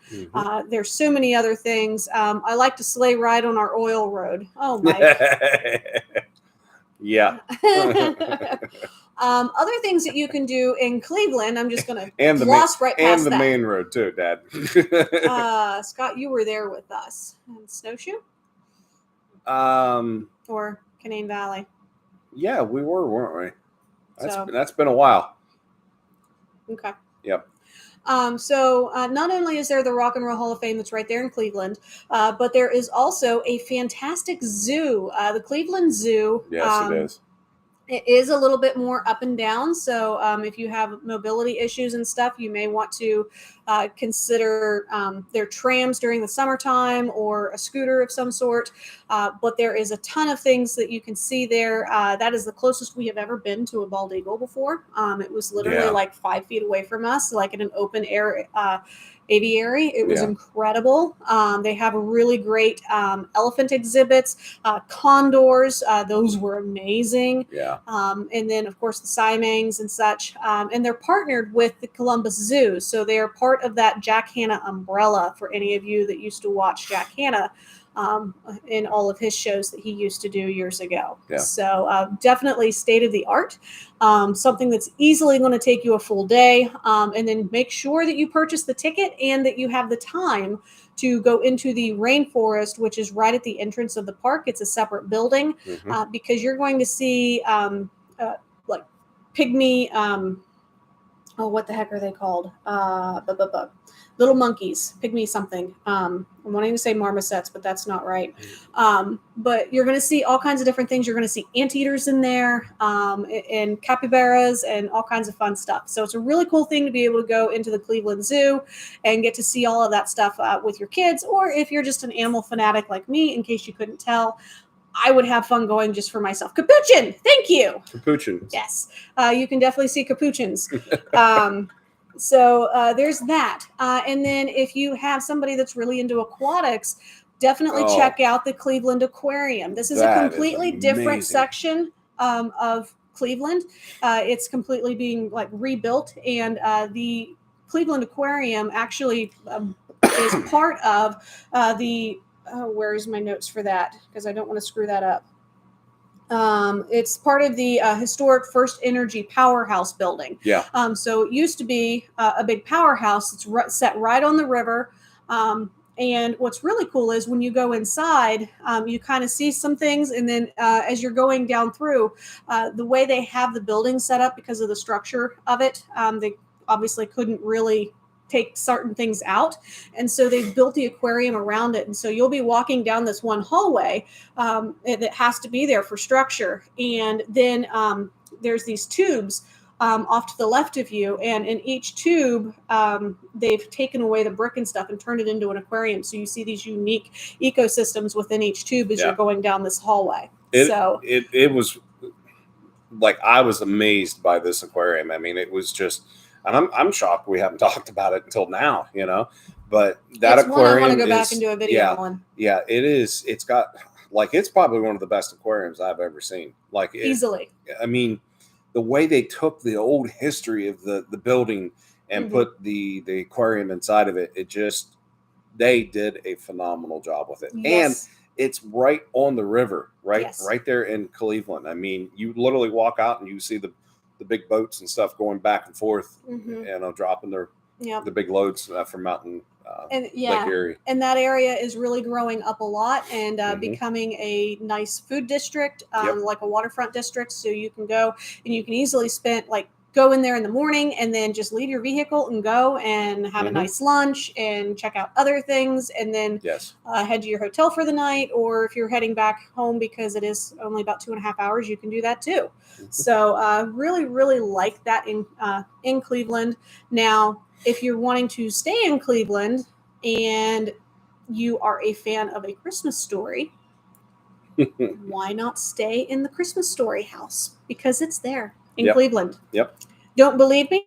There's so many other things. I like to sleigh ride on our oil road. Oh, my. Yeah. Other things that you can do in Cleveland, I'm just going to gloss right past that. And the main road, too, Dad. Scott, you were there with us. Snowshoe? Or Canaan Valley? Yeah, we were, weren't we? That's been a while. Okay. Yep. So not only is there the Rock and Roll Hall of Fame that's right there in Cleveland, but there is also a fantastic zoo, the Cleveland Zoo. Yes, it is. It is a little bit more up and down. So if you have mobility issues and stuff, you may want to consider their trams during the summertime or a scooter of some sort. But there is a ton of things that you can see there. That is the closest we have ever been to a bald eagle before. It was literally like 5 feet away from us, like in an open air aviary. It was incredible. They have really great elephant exhibits, condors. Those were amazing. Yeah. And then, of course, the Siamangs and such. And they're partnered with the Columbus Zoo. So they are part of that Jack Hanna umbrella for any of you that used to watch Jack Hanna. in all of his shows that he used to do years ago. Yeah. So definitely state of the art, something that's easily going to take you a full day. And then make sure that you purchase the ticket and that you have the time to go into the rainforest, which is right at the entrance of the park. It's a separate building because you're going to see like pygmy, what the heck are they called? Little monkeys, pygmy something. I'm wanting to say marmosets, but that's not right. But you're going to see all kinds of different things. You're going to see anteaters in there, and capybaras and all kinds of fun stuff. So it's a really cool thing to be able to go into the Cleveland Zoo and get to see all of that stuff with your kids. Or if you're just an animal fanatic like me, in case you couldn't tell, I would have fun going just for myself. Capuchin, thank you. Capuchins. Yes, you can definitely see capuchins. So there's that. And then if you have somebody that's really into aquatics, definitely check out the Cleveland Aquarium. This is a completely different section of Cleveland. It's completely being like rebuilt, and the Cleveland Aquarium actually is part of the. Where is my notes for that? Because I don't want to screw that up. It's part of the historic First Energy powerhouse building. Yeah. So it used to be a big powerhouse that's set right on the river. And what's really cool is when you go inside, you kind of see some things. And then as you're going down through, the way they have the building set up because of the structure of it, they obviously couldn't really take certain things out, and so they've built the aquarium around it. And so you'll be walking down this one hallway that has to be there for structure, and then there's these tubes off to the left of you, and in each tube they've taken away the brick and stuff and turned it into an aquarium, so you see these unique ecosystems within each tube as you're going down this hallway. It was like, I was amazed by this aquarium. I mean, it was just, and I'm shocked we haven't talked about it until now, but that it's aquarium, I want to go back and do a video on. Yeah, it is. It's got, like, it's probably one of the best aquariums I've ever seen. Like, easily. I mean, the way they took the old history of the building and put the aquarium inside of it, they did a phenomenal job with it. Yes. And it's right on the river, right? Yes. Right there in Cleveland. I mean, you literally walk out and you see the big boats and stuff going back and forth, dropping the big loads from Mountain Lake Erie. And that area is really growing up a lot and becoming a nice food district, like a waterfront district. So you can go and you can easily go in there in the morning and then just leave your vehicle and go and have a nice lunch and check out other things, and then head to your hotel for the night. Or if you're heading back home, because it is only about 2.5 hours, you can do that too. So really, really like that in Cleveland. Now, if you're wanting to stay in Cleveland and you are a fan of A Christmas Story, why not stay in the Christmas Story house? Because it's there in Cleveland. Yep. Don't believe me?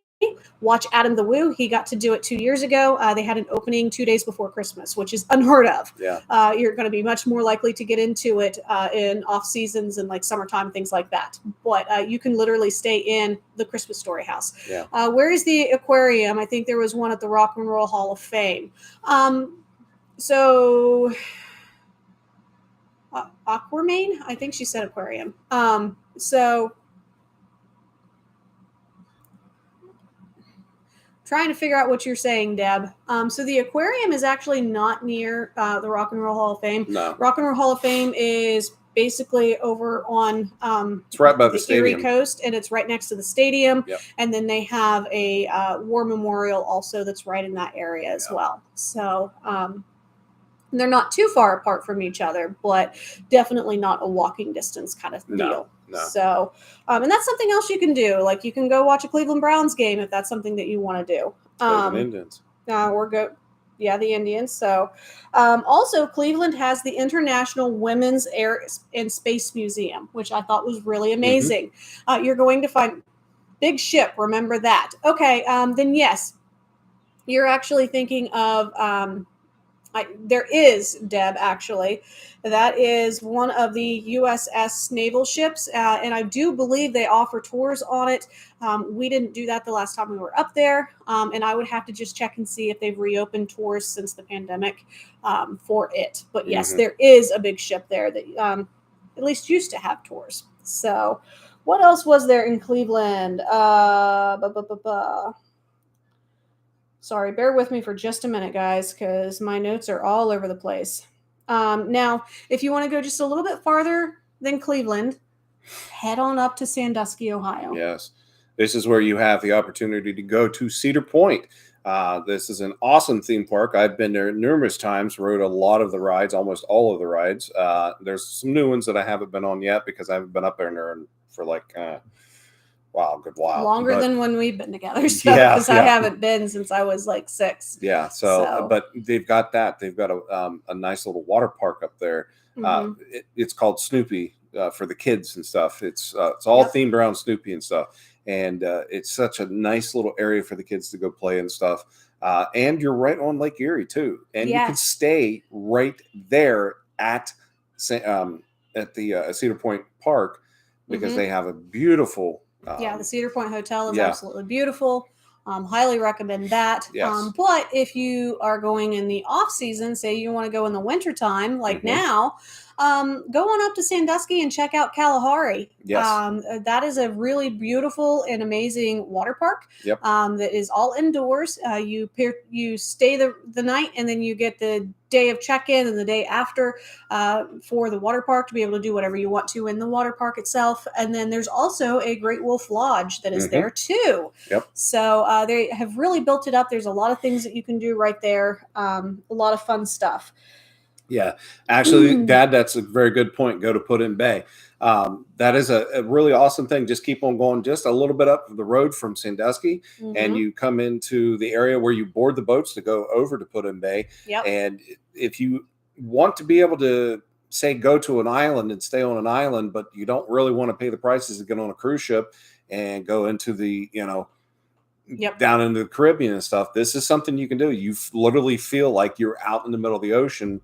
Watch Adam the Woo. He got to do it 2 years ago. They had an opening 2 days before Christmas, which is unheard of. Yeah. You're going to be much more likely to get into it in off seasons and like summertime, things like that. But you can literally stay in the Christmas Story house. Yeah. Where is the aquarium? I think there was one at the Rock and Roll Hall of Fame. Aquamarine? I think she said aquarium. Trying to figure out what you're saying, Deb. So the aquarium is actually not near the Rock and Roll Hall of Fame. No. Rock and Roll Hall of Fame is basically over on it's right by the stadium. Erie Coast, and it's right next to the stadium. Yep. And then they have a war memorial also that's right in that area as well. So they're not too far apart from each other, but definitely not a walking distance kind of deal. No. So, and that's something else you can do. Like you can go watch a Cleveland Browns game if that's something that you want to do. The Indians. The Indians. So, also Cleveland has the International Women's Air and Space Museum, which I thought was really amazing. You're going to find big ship. Remember that. Okay. Then yes, you're actually thinking of There is, Deb, actually. That is one of the USS naval ships, and I do believe they offer tours on it. We didn't do that the last time we were up there, and I would have to just check and see if they've reopened tours since the pandemic for it. But yes, there is a big ship there that at least used to have tours. So, what else was there in Cleveland? Sorry, bear with me for just a minute, guys, because my notes are all over the place. Now, if you want to go just a little bit farther than Cleveland, head on up to Sandusky, Ohio. Yes. This is where you have the opportunity to go to Cedar Point. This is an awesome theme park. I've been there numerous times, rode a lot of the rides, almost all of the rides. There's some new ones that I haven't been on yet because I haven't been up there for like wow, a good while. Longer than when we've been together. So, because I haven't been since I was like 6. Yeah. So, but they've got that. They've got a nice little water park up there. It's called Snoopy for the kids and stuff. It's all themed around Snoopy and stuff. And it's such a nice little area for the kids to go play and stuff. And you're right on Lake Erie too. And you can stay right there at the Cedar Point Park because they have a beautiful the Cedar Point Hotel is absolutely beautiful. Highly recommend that. Yes. But if you are going in the off season, say you want to go in the wintertime, like now, go on up to Sandusky and check out Kalahari. Yes. That is a really beautiful and amazing water park. Yep. That is all indoors. You stay the night, and then you get the day of check-in and the day after for the water park to be able to do whatever you want to in the water park itself. And then there's also a Great Wolf Lodge that is there too. Yep. So they have really built it up. There's a lot of things that you can do right there. A lot of fun stuff. Yeah, actually, Dad, that's a very good point. Go to Put-in Bay. That is a really awesome thing. Just keep on going just a little bit up the road from Sandusky, and you come into the area where you board the boats to go over to Put-in Bay. Yep. And if you want to be able to, say, go to an island and stay on an island, but you don't really want to pay the prices to get on a cruise ship and go into the, down into the Caribbean and stuff, this is something you can do. You literally feel like you're out in the middle of the ocean.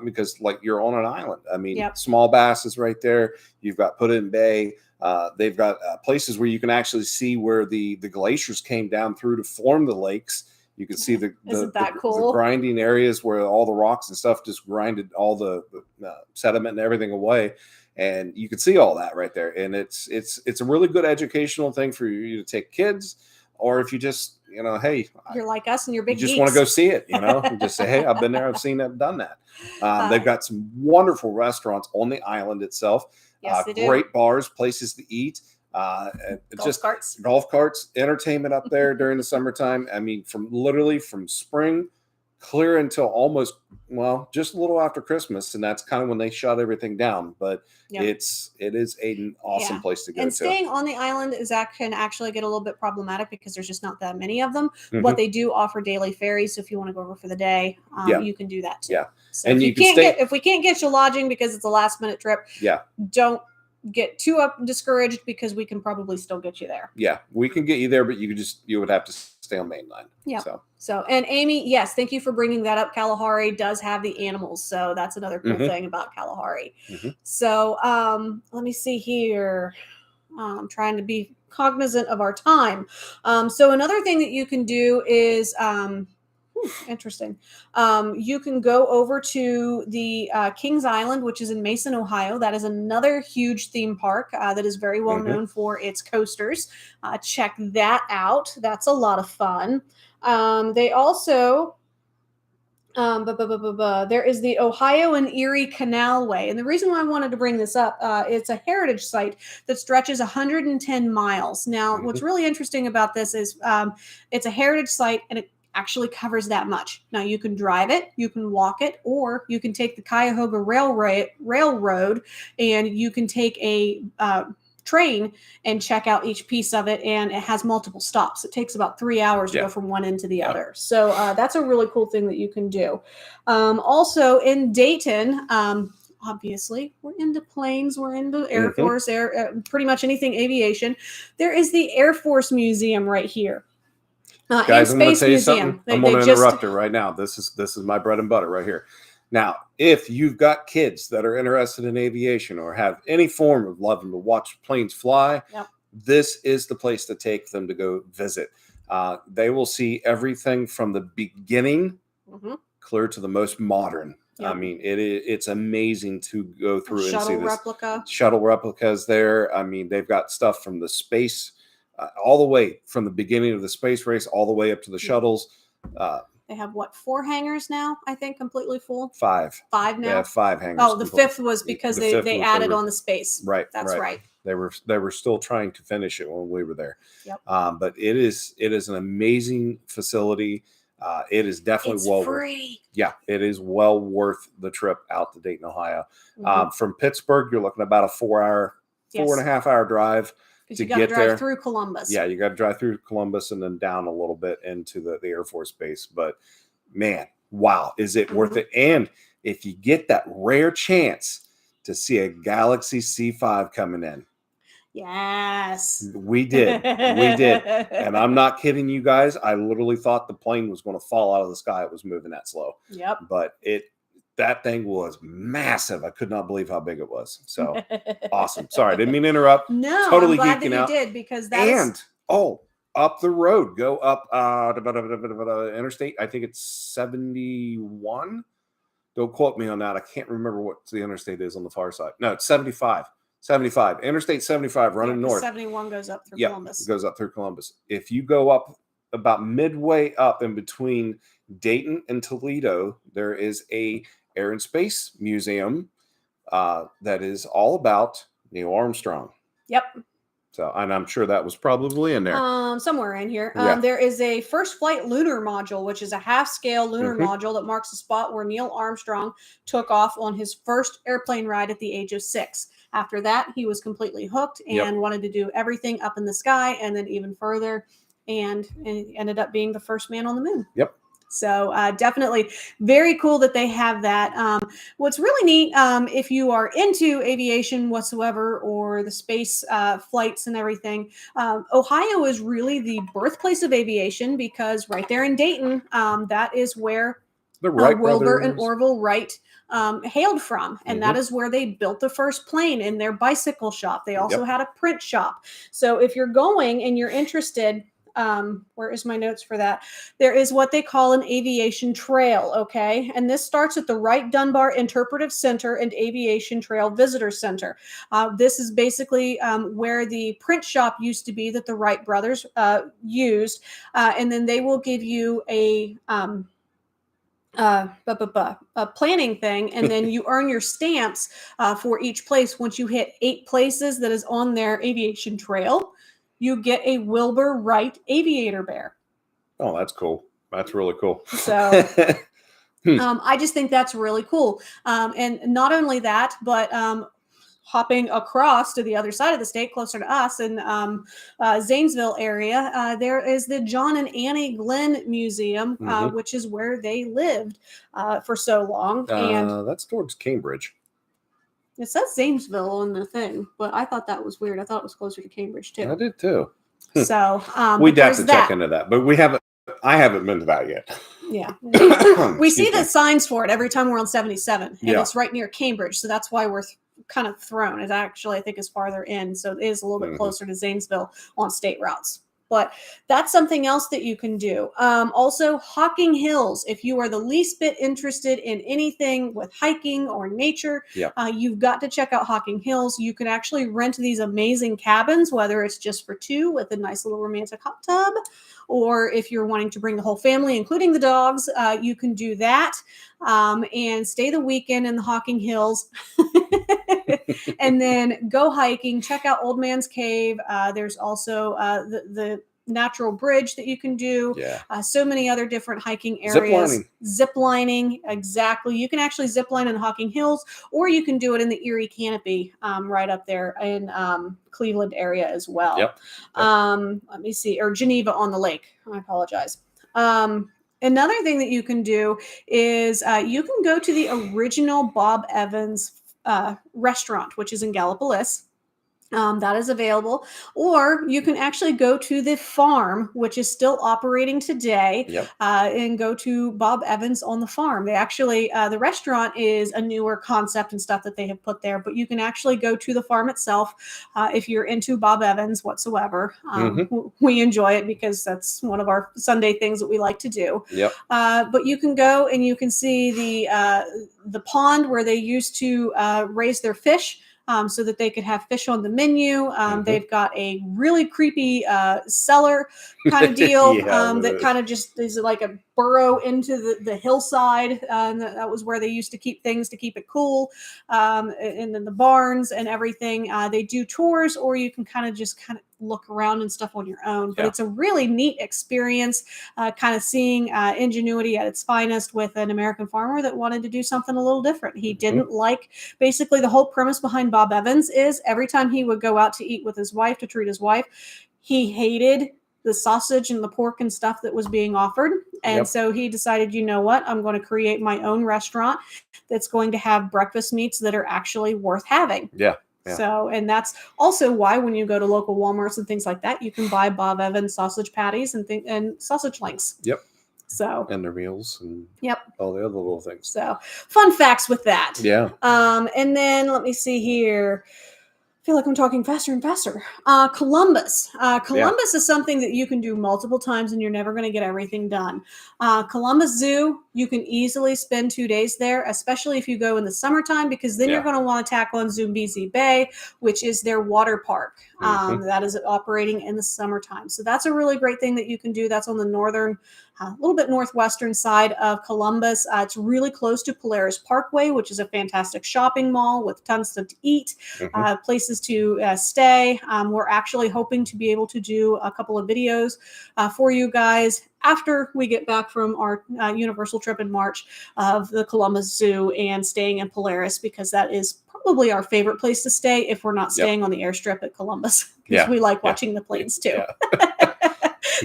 Because like you're on an island. I mean, Small Bass is right there. You've got Put-in Bay. They've got places where you can actually see where the glaciers came down through to form the lakes. You can see the grinding areas where all the rocks and stuff just grinded all the sediment and everything away. And you can see all that right there. And it's a really good educational thing for you to take kids, or if you just, hey, you're like us and you're big. You just want to go see it, and just say, hey, I've been there, I've seen it, done that. They've got some wonderful restaurants on the island itself. Yes, they do. Great bars, places to eat. Golf carts, entertainment up there during the summertime. I mean, from spring clear until almost, just a little after Christmas, and that's kind of when they shut everything down. But it is an awesome place to go. And staying on the island can actually get a little bit problematic because there's just not that many of them. But they do offer daily ferries, so if you want to go over for the day, you can do that too. Yeah, so and if we can't get you lodging because it's a last minute trip, don't get too discouraged because we can probably still get you there. Yeah, we can get you there, but you would have to stay on mainline. Yeah. So, and Amy, yes, thank you for bringing that up. Kalahari does have the animals, so that's another cool thing about Kalahari. So, let me see here. I'm trying to be cognizant of our time. So another thing that you can do is, interesting. You can go over to the Kings Island, which is in Mason, Ohio. That is another huge theme park that is very well known for its coasters. Check that out. That's a lot of fun. They also, there is the Ohio and Erie Canalway. And the reason why I wanted to bring this up, it's a heritage site that stretches 110 miles. Now, what's really interesting about this is it's a heritage site and it actually covers that much. Now, you can drive it, you can walk it, or you can take the Cuyahoga Railroad and you can take a train and check out each piece of it, and it has multiple stops. It takes about 3 hours to go from one end to the other. So that's a really cool thing that you can do. Also in Dayton, obviously, we're into planes, we're into Air Force, pretty much anything aviation. There is the Air Force Museum right here. Guys, And I'm going to Space tell you Museum. something. I'm going to interrupt her right now. This is my bread and butter right here. Now, if you've got kids that are interested in aviation or have any form of loving to watch planes fly, Yep. this is the place to take them to go visit. They will see everything from the beginning clear to the most modern. Yep. I mean, it's amazing to go through and see this. Shuttle replicas there. I mean, they've got stuff from the space, all the way from the beginning of the space race, all the way up to the shuttles. They have 4 hangars now? I think completely full. 5. 5 now. They have 5 hangars. Oh, the 5th was because they added on the space. Right. That's right. They were still trying to finish it when we were there. Yep. But it is an amazing facility. It is definitely free. Yeah, it is well worth the trip out to Dayton, Ohio. From Pittsburgh, you're looking about a 4.5 hour drive to get there. Drive through Columbus. Yeah, you got to drive through Columbus and then down a little bit into the Air Force Base. But man, wow, is it worth it? And if you get that rare chance to see a Galaxy C5 coming in. Yes. We did. And I'm not kidding you guys. I literally thought the plane was going to fall out of the sky. It was moving that slow. Yep. But that thing was massive. I could not believe how big it was. So awesome. Sorry, I didn't mean to interrupt. No, totally I'm glad geeking that out. You did because that up the road, go up interstate. I think it's 71. Don't quote me on that. I can't remember what the interstate is on the far side. No, it's 75. 75. Interstate 75 running north. 71 goes up through Columbus. It goes up through Columbus. If you go up about midway up in between Dayton and Toledo, there is a Air and Space Museum that is all about Neil Armstrong. Yep. So, and I'm sure that was probably in there. Somewhere in here. There is a first flight lunar module, which is a half-scale lunar module that marks the spot where Neil Armstrong took off on his first airplane ride at the age of 6. After that, he was completely hooked and wanted to do everything up in the sky and then even further, and ended up being the first man on the moon. Yep. So definitely very cool that they have that. What's really neat, if you are into aviation whatsoever or the space flights and everything, Ohio is really the birthplace of aviation because right there in Dayton, that is where the Wright Wilbur brothers and Orville Wright hailed from. And that is where they built the first plane in their bicycle shop. They also had a print shop. So if you're going and you're interested, where is my notes for that? There is what they call an aviation trail, okay? And this starts at the Wright Dunbar Interpretive Center and Aviation Trail Visitor Center. This is basically where the print shop used to be that the Wright brothers used. And then they will give you a planning thing, and then you earn your stamps for each place. Once you hit 8 places that is on their aviation trail, you get a Wilbur Wright aviator bear. Oh, that's cool. That's really cool. So I just think that's really cool. And not only that, but hopping across to the other side of the state, closer to us in Zanesville area, there is the John and Annie Glenn Museum, which is where they lived for so long. And that's towards Cambridge. It says Zanesville on the thing, but I thought that was weird. I thought it was closer to Cambridge too. I did too. So we'd have to check into that, but I haven't been to that yet. Yeah. We see the signs for it every time we're on 77, and it's right near Cambridge. So that's why we're kind of thrown. It actually, I think, is farther in. So it is a little bit closer to Zanesville on state routes. But that's something else that you can do. Also, Hocking Hills. If you are the least bit interested in anything with hiking or nature, you've got to check out Hocking Hills. You can actually rent these amazing cabins, whether it's just for 2 with a nice little romantic hot tub, or if you're wanting to bring the whole family, including the dogs, you can do that and stay the weekend in the Hocking Hills. And then go hiking, check out Old Man's Cave. There's also the natural bridge that you can do. So many other different hiking areas. Zip lining, exactly. You can actually zip line in Hocking Hills, or you can do it in the Erie Canopy right up there in Cleveland area as well. Let me see, or Geneva on the Lake. I apologize. Another thing that you can do is you can go to the original Bob Evans restaurant, which is in Gallipolis. That is available, or you can actually go to the farm, which is still operating today, Yep. and go to Bob Evans on the farm. They actually, the restaurant is a newer concept and stuff that they have put there, but you can actually go to the farm itself if you're into Bob Evans whatsoever. We enjoy it because that's one of our Sunday things that we like to do. Yep. But you can go and you can see the pond where they used to raise their fish. So that they could have fish on the menu. They've got a really creepy cellar kind of deal that kind of just is like a burrow into the hillside. And that was where they used to keep things to keep it cool. And then the barns and everything. They do tours, or you can kind of look around and stuff on your own. But it's a really neat experience, kind of seeing ingenuity at its finest with an American farmer that wanted to do something a little different. He didn't like, basically the whole premise behind Bob Evans is every time he would go out to eat with his wife to treat his wife, he hated the sausage and the pork and stuff that was being offered. And so he decided, you know what, I'm going to create my own restaurant that's going to have breakfast meats that are actually worth having. Yeah. So, and that's also why when you go to local Walmarts and things like that, you can buy Bob Evans sausage patties and sausage links. Yep. So, and their meals and all the other little things. So, fun facts with that. Yeah. And then let me see here. I feel like I'm talking faster and faster. Columbus. Columbus is something that you can do multiple times and you're never going to get everything done. Columbus Zoo, you can easily spend 2 days there, especially if you go in the summertime, because then you're going to want to tackle on Zambezi Bay, which is their water park. That is operating in the summertime. So that's a really great thing that you can do. That's on the northern, a little bit northwestern side of Columbus. It's really close to Polaris Parkway, which is a fantastic shopping mall with tons to eat, places to stay. We're actually hoping to be able to do a couple of videos for you guys after we get back from our Universal trip in March of the Columbus Zoo and staying in Polaris, because that is probably our favorite place to stay if we're not staying on the airstrip at Columbus, because we like watching the planes too.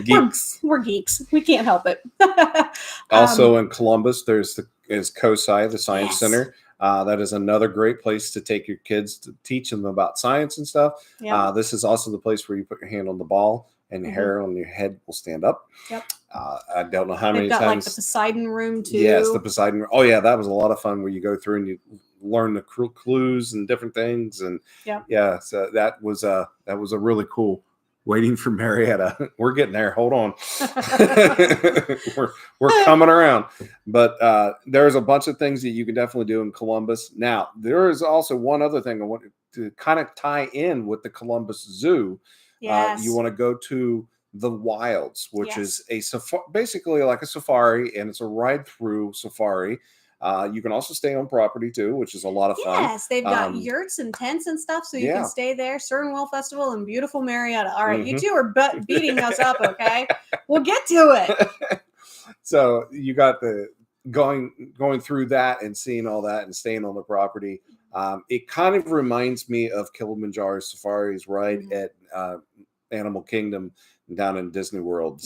Geeks. We're geeks. We can't help it. Also in Columbus, is COSI, the Science Center. That is another great place to take your kids to teach them about science and stuff. This is also the place where you put your hand on the ball and your hair on your head will stand up. I don't know how many times. Like the Poseidon room too. Yes, the Poseidon room. Oh yeah, that was a lot of fun where you go through and you learn the clues and different things. And so that was a really cool. Waiting for Marietta. We're getting there. Hold on. we're coming around. But there's a bunch of things that you can definitely do in Columbus. Now, there is also one other thing I want to kind of tie in with the Columbus Zoo. You want to go to the Wilds, which is basically like a safari, and it's a ride-through safari. You can also stay on property too, which is a lot of fun. Yes, they've got yurts and tents and stuff, so you can stay there. Cernwell Festival in beautiful Marietta. All right, you two are beating us up, okay? We'll get to it. So you got the going through that and seeing all that and staying on the property. It kind of reminds me of Kilimanjaro safaris, right, at Animal Kingdom down in Disney World.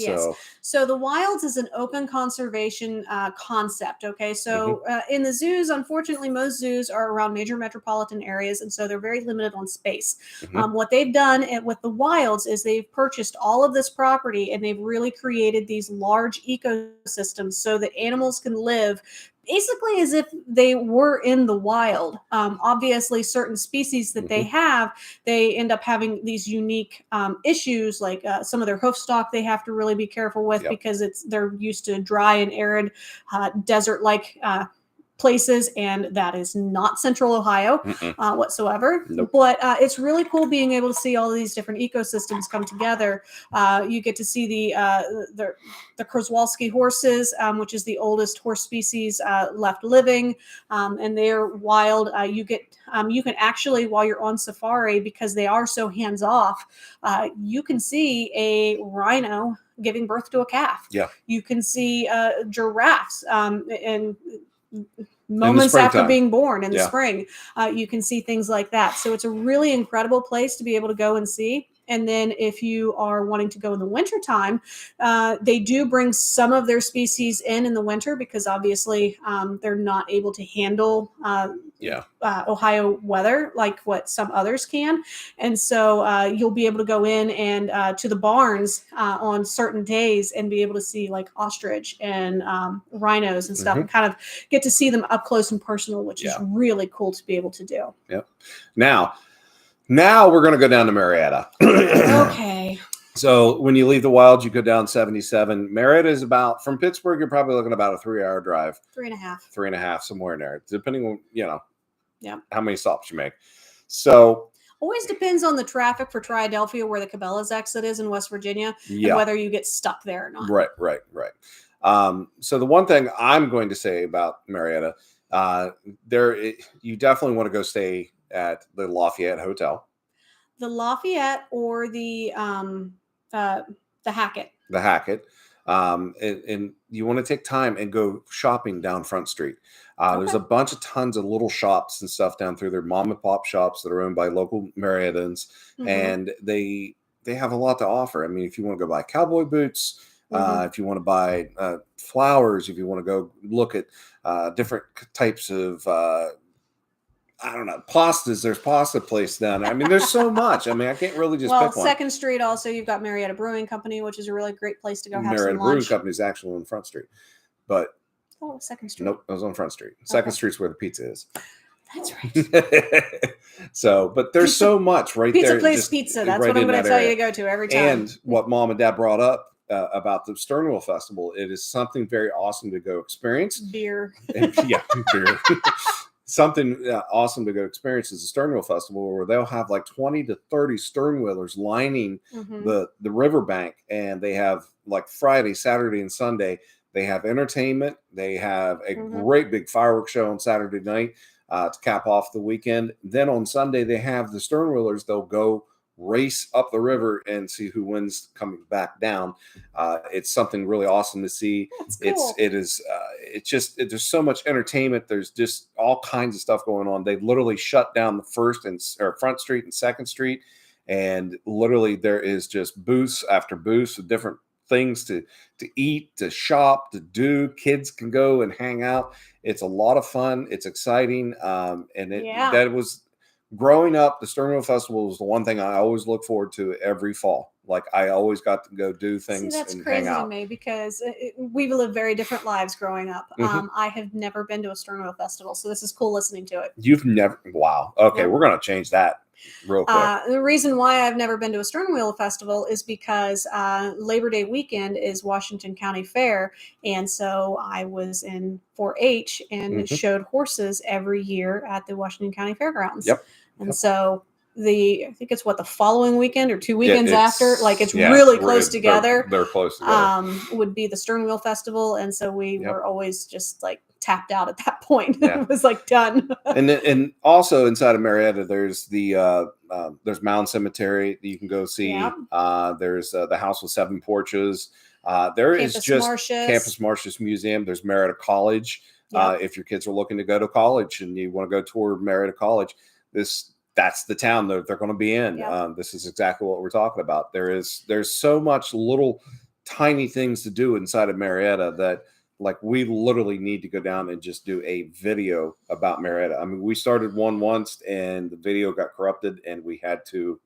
So the Wilds is an open conservation concept. Okay, so in the zoos, unfortunately, most zoos are around major metropolitan areas, and so they're very limited on space. What they've done with the Wilds is they've purchased all of this property and they've really created these large ecosystems so that animals can live basically as if they were in the wild. Obviously, certain species that they have, they end up having these unique issues, like some of their hoof stock they have to really be careful with because they're used to dry and arid desert-like places, and that is not Central Ohio whatsoever. But it's really cool being able to see all of these different ecosystems come together. You get to see the Kroswalski horses, which is the oldest horse species left living, and they're wild. You can actually, while you're on safari, because they are so hands off, you can see a rhino giving birth to a calf. You can see giraffes and moments after being born in the spring. You can see things like that. So it's a really incredible place to be able to go and see. And then if you are wanting to go in the wintertime, they do bring some of their species in the winter because obviously they're not able to handle Ohio weather like what some others can. And so you'll be able to go in and to the barns on certain days and be able to see like ostrich and rhinos and stuff and kind of get to see them up close and personal, which is really cool to be able to do. Yep. Now we're going to go down to Marietta. Okay. So when you leave the Wilds, you go down 77. Marietta is about, from Pittsburgh, you're probably looking about a 3-hour drive. 3.5. 3.5, somewhere in there, depending on, how many stops you make. So always depends on the traffic for Triadelphia, where the Cabela's exit is in West Virginia, and whether you get stuck there or not. Right. So the one thing I'm going to say about Marietta, you definitely want to go stay at the Lafayette Hotel. The Lafayette or the Hackett. The Hackett. And you want to take time and go shopping down Front Street. There's a bunch of tons of little shops and stuff down through there, mom and pop shops that are owned by local Mariettans, and they have a lot to offer. I mean, if you want to go buy cowboy boots, if you want to buy flowers, if you want to go look at different types of pastas. There's pasta place down there. I mean, there's so much. I mean, I can't really just pick one. 2nd Street also, you've got Marietta Brewing Company, which is a really great place to go have Marietta some lunch. Brewing Company is actually on Front Street, but 2nd Street. Nope, it was on Front Street. 2nd Street's where the pizza is. That's right. So, but there's so much right pizza there. Place Pizza. That's what I'm going to tell you to go to every time. And what Mom and Dad brought up about the Stern Wheel Festival, it is something very awesome to go experience. Beer. Beer. Something awesome to go experience is the Stern Wheel Festival, where they'll have like 20 to 30 stern wheelers lining the riverbank, and they have like Friday, Saturday, and Sunday. They have entertainment. They have a great big fireworks show on Saturday night to cap off the weekend. Then on Sunday, they have the stern wheelers. They'll go race up the river and see who wins coming back down. It's something really awesome to see. That's cool. There's so much entertainment. There's just all kinds of stuff going on. They literally shut down the Front Street and 2nd Street, and literally there is just booths after booths with different things to eat, to shop, to do. Kids can go and hang out. It's a lot of fun. It's exciting. That was growing up. The Stern Wheel Festival was the one thing I always look forward to every fall. Like I always got to go do things. That's and crazy hang out. to me because we've lived very different lives growing up. I have never been to a Stern Wheel Festival, so this is cool listening to it. You've never? Wow. Okay, we're gonna change that real quick. The reason why I've never been to a Stern Wheel Festival is because Labor Day weekend is Washington County Fair, and so I was in 4-H and showed horses every year at the Washington County Fairgrounds. And so I think it's the following weekend or 2 weekends after, like it's really close together. They're close together. Would be the Stern Wheel Festival, and so we were always just like tapped out at that point. It was like done. and also inside of Marietta, there's there's Mound Cemetery that you can go see. There's the House with 7 Porches. There is just Campus Martius Museum. There's Marietta College. If your kids are looking to go to college and you want to go tour Marietta College, that's the town that they're going to be in. This is exactly what we're talking about. There's so much little tiny things to do inside of Marietta that like we literally need to go down and just do a video about Marietta. I mean, we started one once and the video got corrupted and we had to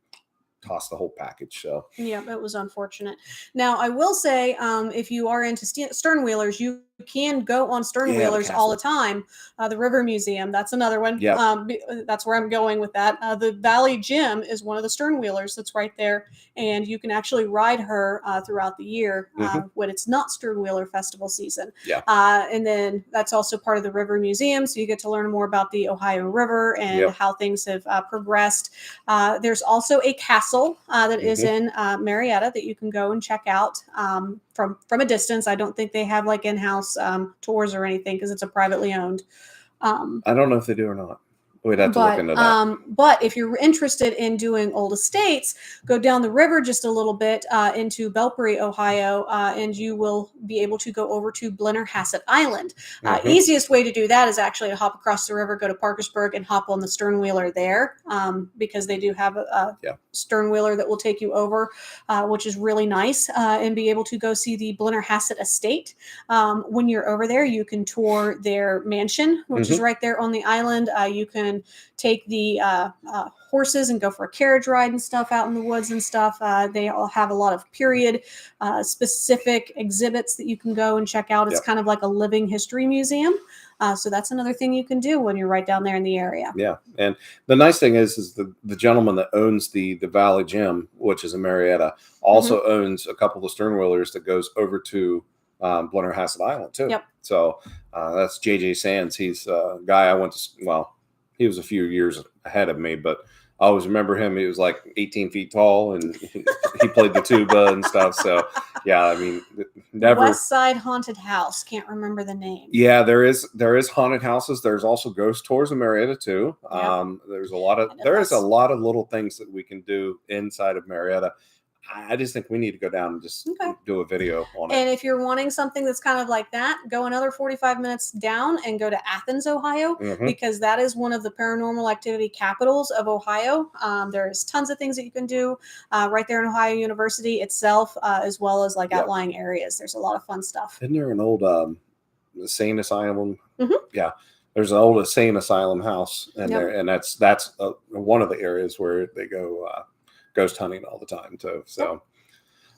toss the whole package. So it was unfortunate. Now I will say, if you are into stern wheelers, you can go on stern wheelers all the time. The River Museum, that's another one. That's where I'm going with that. The Valley Gym is one of the stern wheelers that's right there, and you can actually ride her throughout the year when it's not stern wheeler festival season. And then that's also part of the River Museum, so you get to learn more about the Ohio River and how things have progressed. There's also a castle that is in Marietta that you can go and check out from a distance. I don't think they have like in-house tours or anything because it's a privately owned. I don't know if they do or not. We'd have to look into that. But if you're interested in doing old estates, go down the river just a little bit into Belpre, Ohio, and you will be able to go over to Blennerhassett Island. Easiest way to do that is actually to hop across the river, go to Parkersburg, and hop on the sternwheeler there, because they do have a sternwheeler that will take you over, which is really nice, and be able to go see the Blennerhassett estate. When you're over there, you can tour their mansion, which is right there on the island. You can take the horses and go for a carriage ride and stuff out in the woods and stuff. They all have a lot of period specific exhibits that you can go and check out. It's kind of like a living history museum. So that's another thing you can do when you're right down there in the area. Yeah. And the nice thing is the gentleman that owns the Valley Gym, which is in Marietta, also owns a couple of sternwheelers that goes over to Blennerhassett Island too. So that's JJ Sands. He's a guy I went to, well, he was a few years ahead of me, but I always remember him. He was like 18 feet tall, and he played the tuba and stuff. So, yeah, I mean, never. West Side Haunted House. Can't remember the name. Yeah, there is haunted houses. There's also ghost tours in Marietta too. There's a lot of little things that we can do inside of Marietta. I just think we need to go down and just do a video on it. And if you're wanting something that's kind of like that, go another 45 minutes down and go to Athens, Ohio, because that is one of the paranormal activity capitals of Ohio. There's tons of things that you can do right there in Ohio University itself, as well as like outlying areas. There's a lot of fun stuff. Isn't there an old insane asylum? Yeah. There's an old insane asylum house in there, and that's one of the areas where they go ghost hunting all the time too. So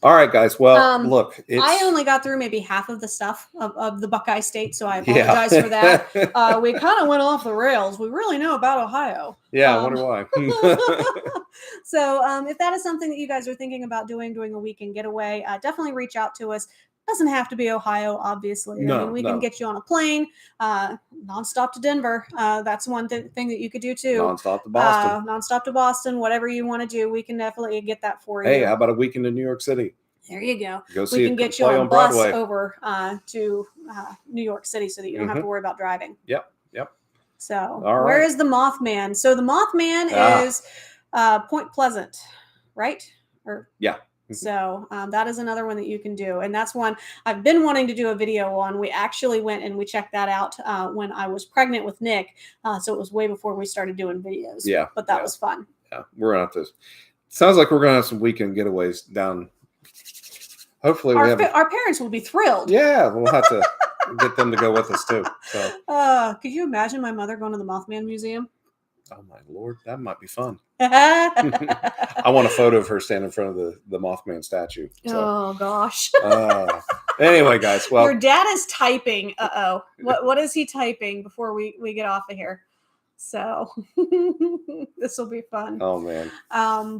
all right, guys, well, look, I only got through maybe half of the stuff of the Buckeye State, so I apologize for that. We kind of went off the rails. We really know about Ohio. I wonder why. So if that is something that you guys are thinking about doing a weekend getaway, definitely reach out to us. Doesn't have to be Ohio, obviously. I mean, we can get you on a plane, nonstop to Denver. That's one thing that you could do too. Nonstop to Boston. Nonstop to Boston. Whatever you want to do, we can definitely get that for you. Hey, how about a weekend in New York City? There you go. We can get you on a bus over to New York City so that you don't have to worry about driving. Yep. So where is the Mothman? So the Mothman is Point Pleasant, right? So that is another one that you can do. And that's one I've been wanting to do a video on. We actually went and we checked that out when I was pregnant with Nick. So it was way before we started doing videos. But that was fun. Yeah. We're going to have to. Sounds like we're going to have some weekend getaways down. Hopefully our parents will be thrilled. Yeah. We'll have to get them to go with us too. So. Could you imagine my mother going to the Mothman Museum? Oh my Lord, that might be fun. I want a photo of her standing in front of the Mothman statue. So. Oh gosh. Anyway, guys, well, your dad is typing. What is he typing before we get off of here? So this will be fun. Oh man.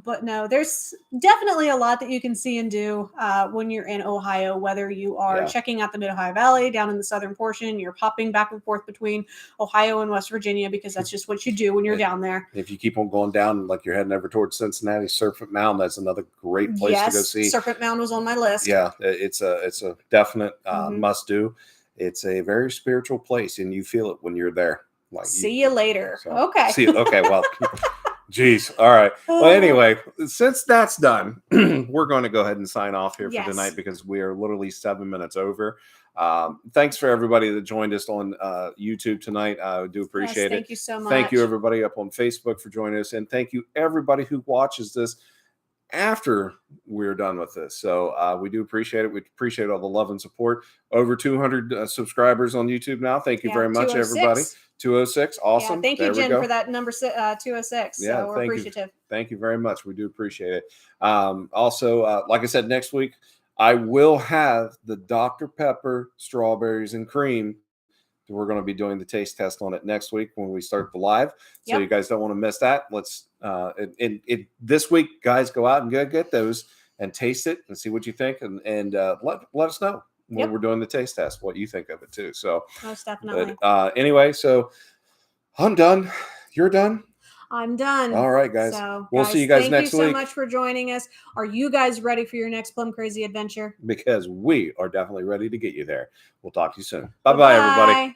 But no, there's definitely a lot that you can see and do when you're in Ohio, whether you are checking out the Mid-Ohio Valley down in the southern portion, you're popping back and forth between Ohio and West Virginia, because that's just what you do when you're down there. If you keep on going down, like you're heading over towards Cincinnati, Serpent Mound, that's another great place to go see. Serpent Mound was on my list. Yeah, it's a definite must do. It's a very spiritual place, and you feel it when you're there. Like see you later. So, okay. Okay. Well, geez. All right. Well, anyway, since that's done, we're going to go ahead and sign off here for tonight, because we are literally 7 minutes over. Thanks for everybody that joined us on YouTube tonight. I do appreciate it. Thank you so much. Thank you, everybody up on Facebook, for joining us. And thank you, everybody who watches this after we're done with this. So we do appreciate it. We appreciate all the love and support. Over 200 subscribers on YouTube now. Thank you very much, everybody. 206. Awesome. Yeah, thank you, Jen, for that number 206. Yeah, so we're appreciative. Thank you very much. We do appreciate it. Also, like I said, next week, I will have the Dr. Pepper strawberries and cream. We're going to be doing the taste test on it next week when we start the live. So you guys don't want to miss that. Let's this week, guys, go out and get those and taste it and see what you think, and let us know when we're doing the taste test what you think of it too. So most definitely. But anyway, so I'm done. You're done. I'm done. All right, guys. So, we'll see you guys next week. Thank you so much for joining us. Are you guys ready for your next Plum Crazy adventure? Because we are definitely ready to get you there. We'll talk to you soon. Bye-bye, everybody.